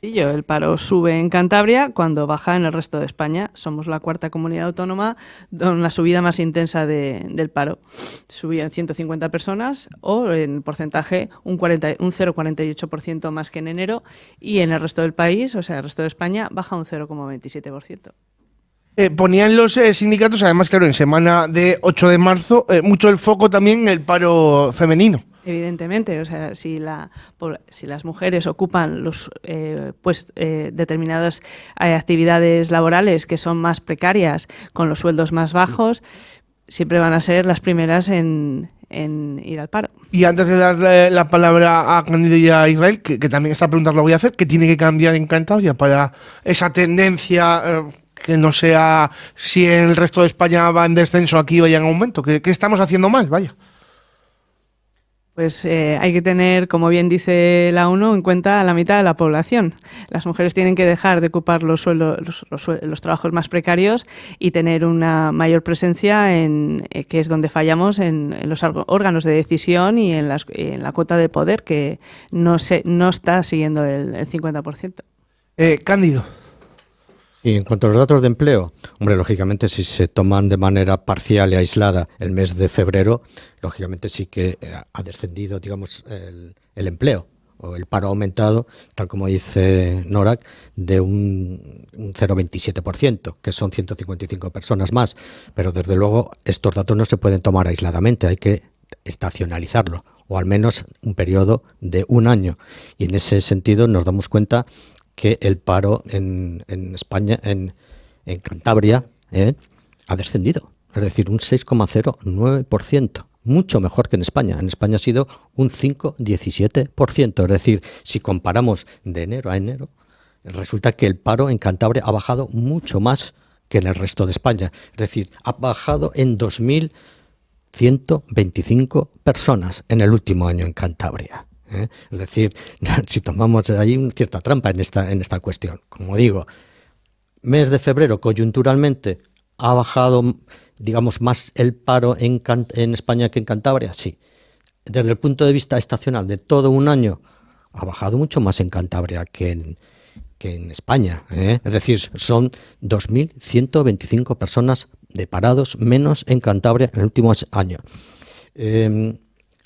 El paro sube en Cantabria cuando baja en el resto de España. Somos la cuarta comunidad autónoma con la subida más intensa del paro. Subían 150 personas, o en porcentaje un 0,48% más que en enero, y en el resto del país, o sea, el resto de España, baja un 0,27%. Ponían los sindicatos, además, claro, en semana de 8 de marzo, mucho el foco también en el paro femenino. Evidentemente, o sea, si las mujeres ocupan determinadas actividades laborales que son más precarias, con los sueldos más bajos, siempre van a ser las primeras en ir al paro. Y antes de dar la palabra a Cándido y a Israel, que también esta pregunta la voy a hacer, ¿qué tiene que cambiar en Cantabria para esa tendencia que no sea si el resto de España va en descenso, aquí vaya en aumento? ¿Qué estamos haciendo mal? Vaya. Pues hay que tener, como bien dice la ONU, en cuenta a la mitad de la población. Las mujeres tienen que dejar de ocupar los trabajos más precarios y tener una mayor presencia que es donde fallamos, en los órganos de decisión y en la cuota de poder, que no está siguiendo el 50%. Cándido. Y en cuanto a los datos de empleo, hombre, lógicamente si se toman de manera parcial y aislada el mes de febrero, lógicamente sí que ha descendido, digamos, el empleo, o el paro ha aumentado, tal como dice Norak, de un 0,27%, que son 155 personas más. Pero desde luego estos datos no se pueden tomar aisladamente, hay que estacionalizarlo, o al menos un periodo de un año. Y en ese sentido nos damos cuenta que el paro en España, en Cantabria, ha descendido. Es decir, un 6,09%. Mucho mejor que en España. En España ha sido un 5,17%. Es decir, si comparamos de enero a enero, resulta que el paro en Cantabria ha bajado mucho más que en el resto de España. Es decir, ha bajado en 2.125 personas en el último año en Cantabria. Es decir, si tomamos ahí una cierta trampa en esta cuestión. Como digo, mes de febrero coyunturalmente ha bajado, digamos, más el paro en España que en Cantabria, sí. Desde el punto de vista estacional de todo un año, ha bajado mucho más en Cantabria que en España. Es decir, son 2.125 personas de parados menos en Cantabria en el último año.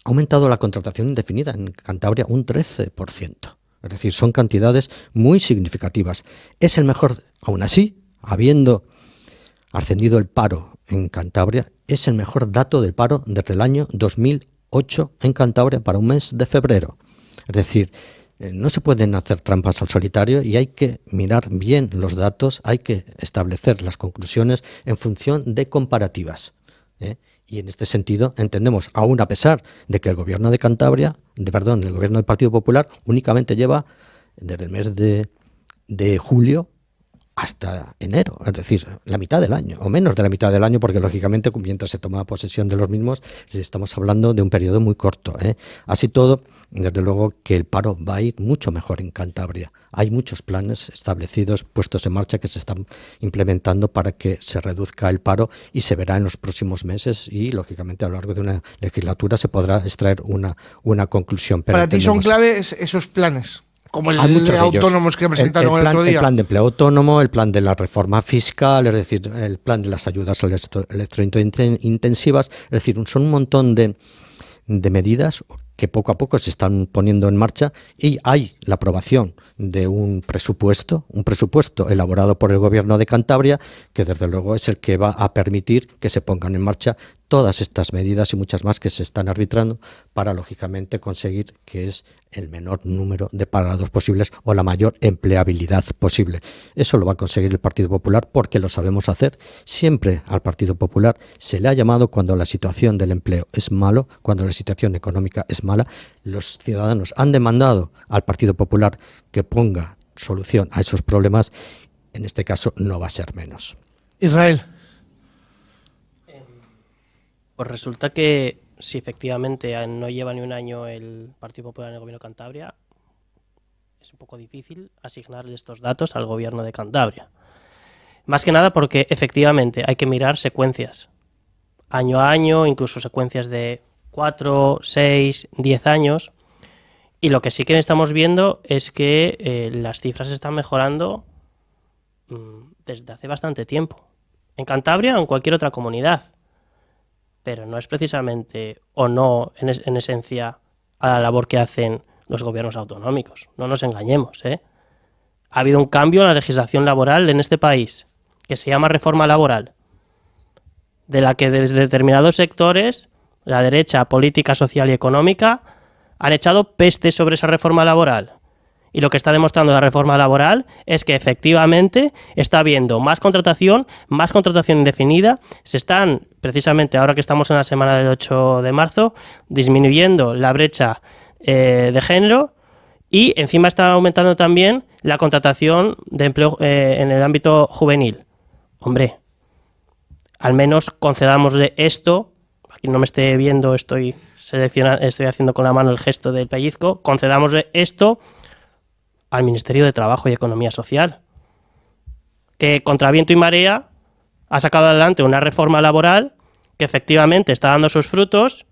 Ha aumentado la contratación indefinida en Cantabria un 13%. Es decir, son cantidades muy significativas. Es el mejor, aún así, habiendo ascendido el paro en Cantabria, es el mejor dato del paro desde el año 2008 en Cantabria para un mes de febrero. Es decir, no se pueden hacer trampas al solitario y hay que mirar bien los datos, hay que establecer las conclusiones en función de comparativas. Y en este sentido entendemos, aún a pesar de que el gobierno de Cantabria, el gobierno del Partido Popular únicamente lleva desde el mes de julio hasta enero, es decir, la mitad del año, o menos de la mitad del año, porque lógicamente mientras se toma posesión de los mismos, estamos hablando de un periodo muy corto. Así todo, desde luego que el paro va a ir mucho mejor en Cantabria. Hay muchos planes establecidos, puestos en marcha, que se están implementando para que se reduzca el paro y se verá en los próximos meses y, lógicamente, a lo largo de una legislatura se podrá extraer una conclusión. Pero para ti son claves esos planes. Como el de autónomos que presentaron el otro día. El plan de empleo autónomo, el plan de la reforma fiscal, es decir, el plan de las ayudas electrointensivas, es decir, son un montón de medidas que poco a poco se están poniendo en marcha y hay la aprobación de un presupuesto elaborado por el Gobierno de Cantabria, que desde luego es el que va a permitir que se pongan en marcha todas estas medidas y muchas más que se están arbitrando para, lógicamente, conseguir que es el menor número de parados posibles o la mayor empleabilidad posible. Eso lo va a conseguir el Partido Popular porque lo sabemos hacer. Siempre al Partido Popular se le ha llamado cuando la situación del empleo es malo, cuando la situación económica es mala. Los ciudadanos han demandado al Partido Popular que ponga solución a esos problemas. En este caso no va a ser menos. Israel. Pues resulta que si efectivamente no lleva ni un año el Partido Popular en el Gobierno de Cantabria, es un poco difícil asignarle estos datos al Gobierno de Cantabria. Más que nada porque efectivamente hay que mirar secuencias, año a año, incluso secuencias de 4, 6, 10 años. Y lo que sí que estamos viendo es que las cifras están mejorando desde hace bastante tiempo. En Cantabria o en cualquier otra comunidad. Pero no es precisamente o no en esencia a la labor que hacen los gobiernos autonómicos. No nos engañemos, ¿eh? Ha habido un cambio en la legislación laboral en este país, que se llama reforma laboral, de la que desde determinados sectores, la derecha política, social y económica, han echado peste sobre esa reforma laboral. Y lo que está demostrando la reforma laboral es que efectivamente está habiendo más contratación indefinida. Se están, precisamente ahora que estamos en la semana del 8 de marzo, disminuyendo la brecha de género y encima está aumentando también la contratación de empleo en el ámbito juvenil. Hombre, al menos concedamos de esto, aquí no me esté viendo, estoy haciendo con la mano el gesto del pellizco, concedamos de esto al Ministerio de Trabajo y Economía Social, que contra viento y marea ha sacado adelante una reforma laboral que efectivamente está dando sus frutos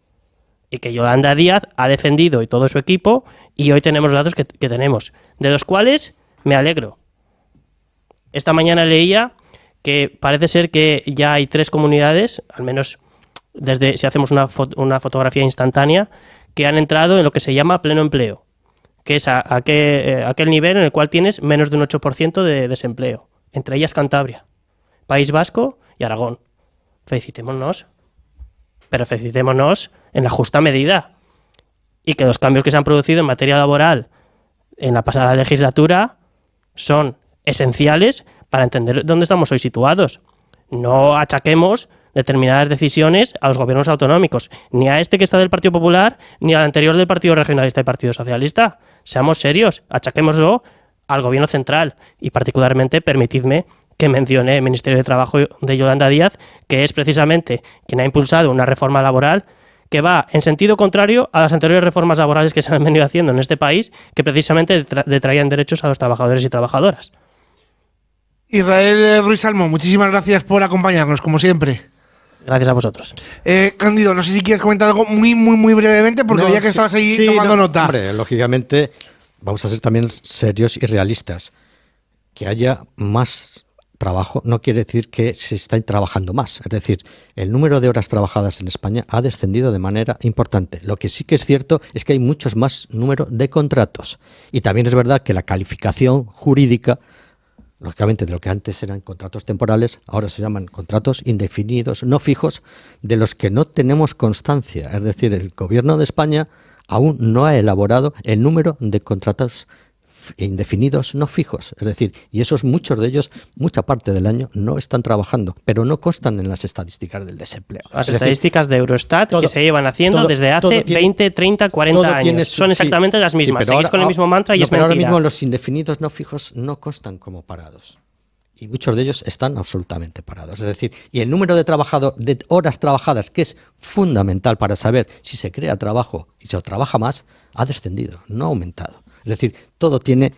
y que Yolanda Díaz ha defendido y todo su equipo, y hoy tenemos los datos que tenemos, de los cuales me alegro. Esta mañana leía que parece ser que ya hay 3 comunidades, al menos si hacemos una fotografía instantánea, que han entrado en lo que se llama pleno empleo, que es aquel nivel en el cual tienes menos de un 8% de desempleo. Entre ellas Cantabria, País Vasco y Aragón. Felicitémonos, pero felicitémonos en la justa medida. Y que los cambios que se han producido en materia laboral en la pasada legislatura son esenciales para entender dónde estamos hoy situados. No achaquemos determinadas decisiones a los gobiernos autonómicos, ni a este que está del Partido Popular, ni al anterior del Partido Regionalista y Partido Socialista. Seamos serios, achaquémoslo al gobierno central y particularmente permitidme que mencione el Ministerio de Trabajo de Yolanda Díaz, que es precisamente quien ha impulsado una reforma laboral que va en sentido contrario a las anteriores reformas laborales que se han venido haciendo en este país, que precisamente detraían derechos a los trabajadores y trabajadoras. Israel Ruiz Salmón, muchísimas gracias por acompañarnos, como siempre. Gracias a vosotros. Cándido, no sé si quieres comentar algo muy brevemente, porque veía que estabas ahí tomando nota. Hombre, lógicamente vamos a ser también serios y realistas. Que haya más trabajo no quiere decir que se esté trabajando más. Es decir, el número de horas trabajadas en España ha descendido de manera importante. Lo que sí que es cierto es que hay muchos más número de contratos. Y también es verdad que la calificación jurídica, lógicamente, de lo que antes eran contratos temporales, ahora se llaman contratos indefinidos, no fijos, de los que no tenemos constancia. Es decir, el Gobierno de España aún no ha elaborado el número de contratos indefinidos no fijos. Es decir, y esos muchos de ellos, mucha parte del año, no están trabajando, pero no constan en las estadísticas del desempleo. Las estadísticas de Eurostat que se llevan haciendo desde hace 20, 30, 40 años. Son exactamente las mismas. Sí, seguís con el mismo mantra y es mentira. Pero ahora mismo los indefinidos no fijos no constan como parados. Y muchos de ellos están absolutamente parados. Es decir, y el número de horas trabajadas, que es fundamental para saber si se crea trabajo y se trabaja más, ha descendido, no ha aumentado. Es decir, todo tiene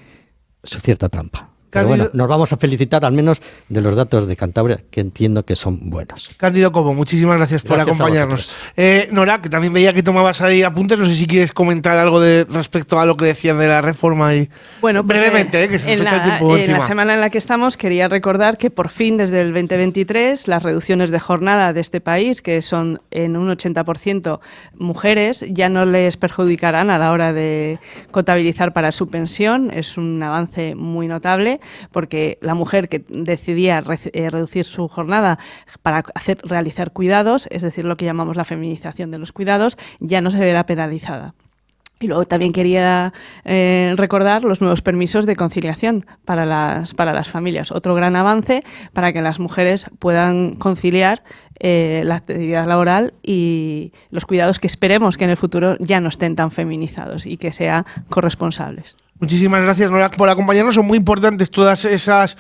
su cierta trampa. Pero bueno, nos vamos a felicitar al menos de los datos de Cantabria, que entiendo que son buenos. Cándido Cobo, muchísimas gracias por acompañarnos. Nora, que también veía que tomabas ahí apuntes, no sé si quieres comentar algo respecto a lo que decían de la reforma. Bueno, pues, brevemente, que se nos echa el tiempo encima. En la semana en la que estamos quería recordar que por fin desde el 2023 las reducciones de jornada de este país, que son en un 80% mujeres, ya no les perjudicarán a la hora de contabilizar para su pensión. Es un avance muy notable, porque la mujer que decidía reducir su jornada para realizar cuidados, es decir, lo que llamamos la feminización de los cuidados, ya no se verá penalizada. Y luego también quería recordar los nuevos permisos de conciliación para las familias. Otro gran avance para que las mujeres puedan conciliar la actividad laboral y los cuidados, que esperemos que en el futuro ya no estén tan feminizados y que sean corresponsables. Muchísimas gracias, Nora, por acompañarnos. Son muy importantes todas esas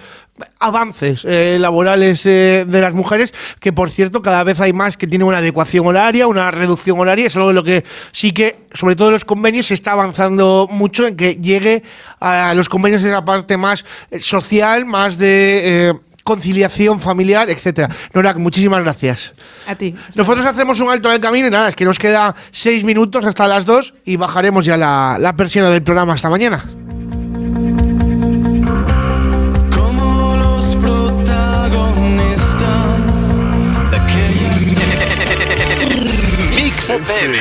avances laborales de las mujeres, que por cierto cada vez hay más que tienen una adecuación horaria, una reducción horaria. Es algo de lo que sí que, sobre todo en los convenios, se está avanzando mucho en que llegue a los convenios esa parte más social, más de conciliación familiar, etcétera. Nora, muchísimas gracias. A ti. Nosotros hacemos un alto en el camino y nada, es que nos queda 6 minutos hasta las 2 y bajaremos ya la persiana del programa hasta mañana. Como los protagonistas de aquella Mix FM.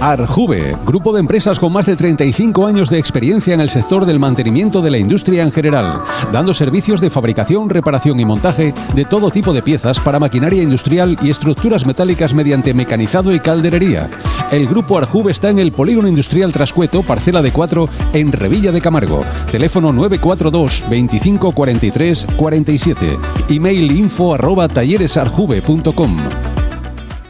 Arjuve, grupo de empresas con más de 35 años de experiencia en el sector del mantenimiento de la industria en general, dando servicios de fabricación, reparación y montaje de todo tipo de piezas para maquinaria industrial y estructuras metálicas mediante mecanizado y calderería. El grupo Arjuve está en el Polígono Industrial Trascueto, parcela de 4, en Revilla de Camargo. Teléfono 942 25 43 47. Email info@talleresarjuve.com.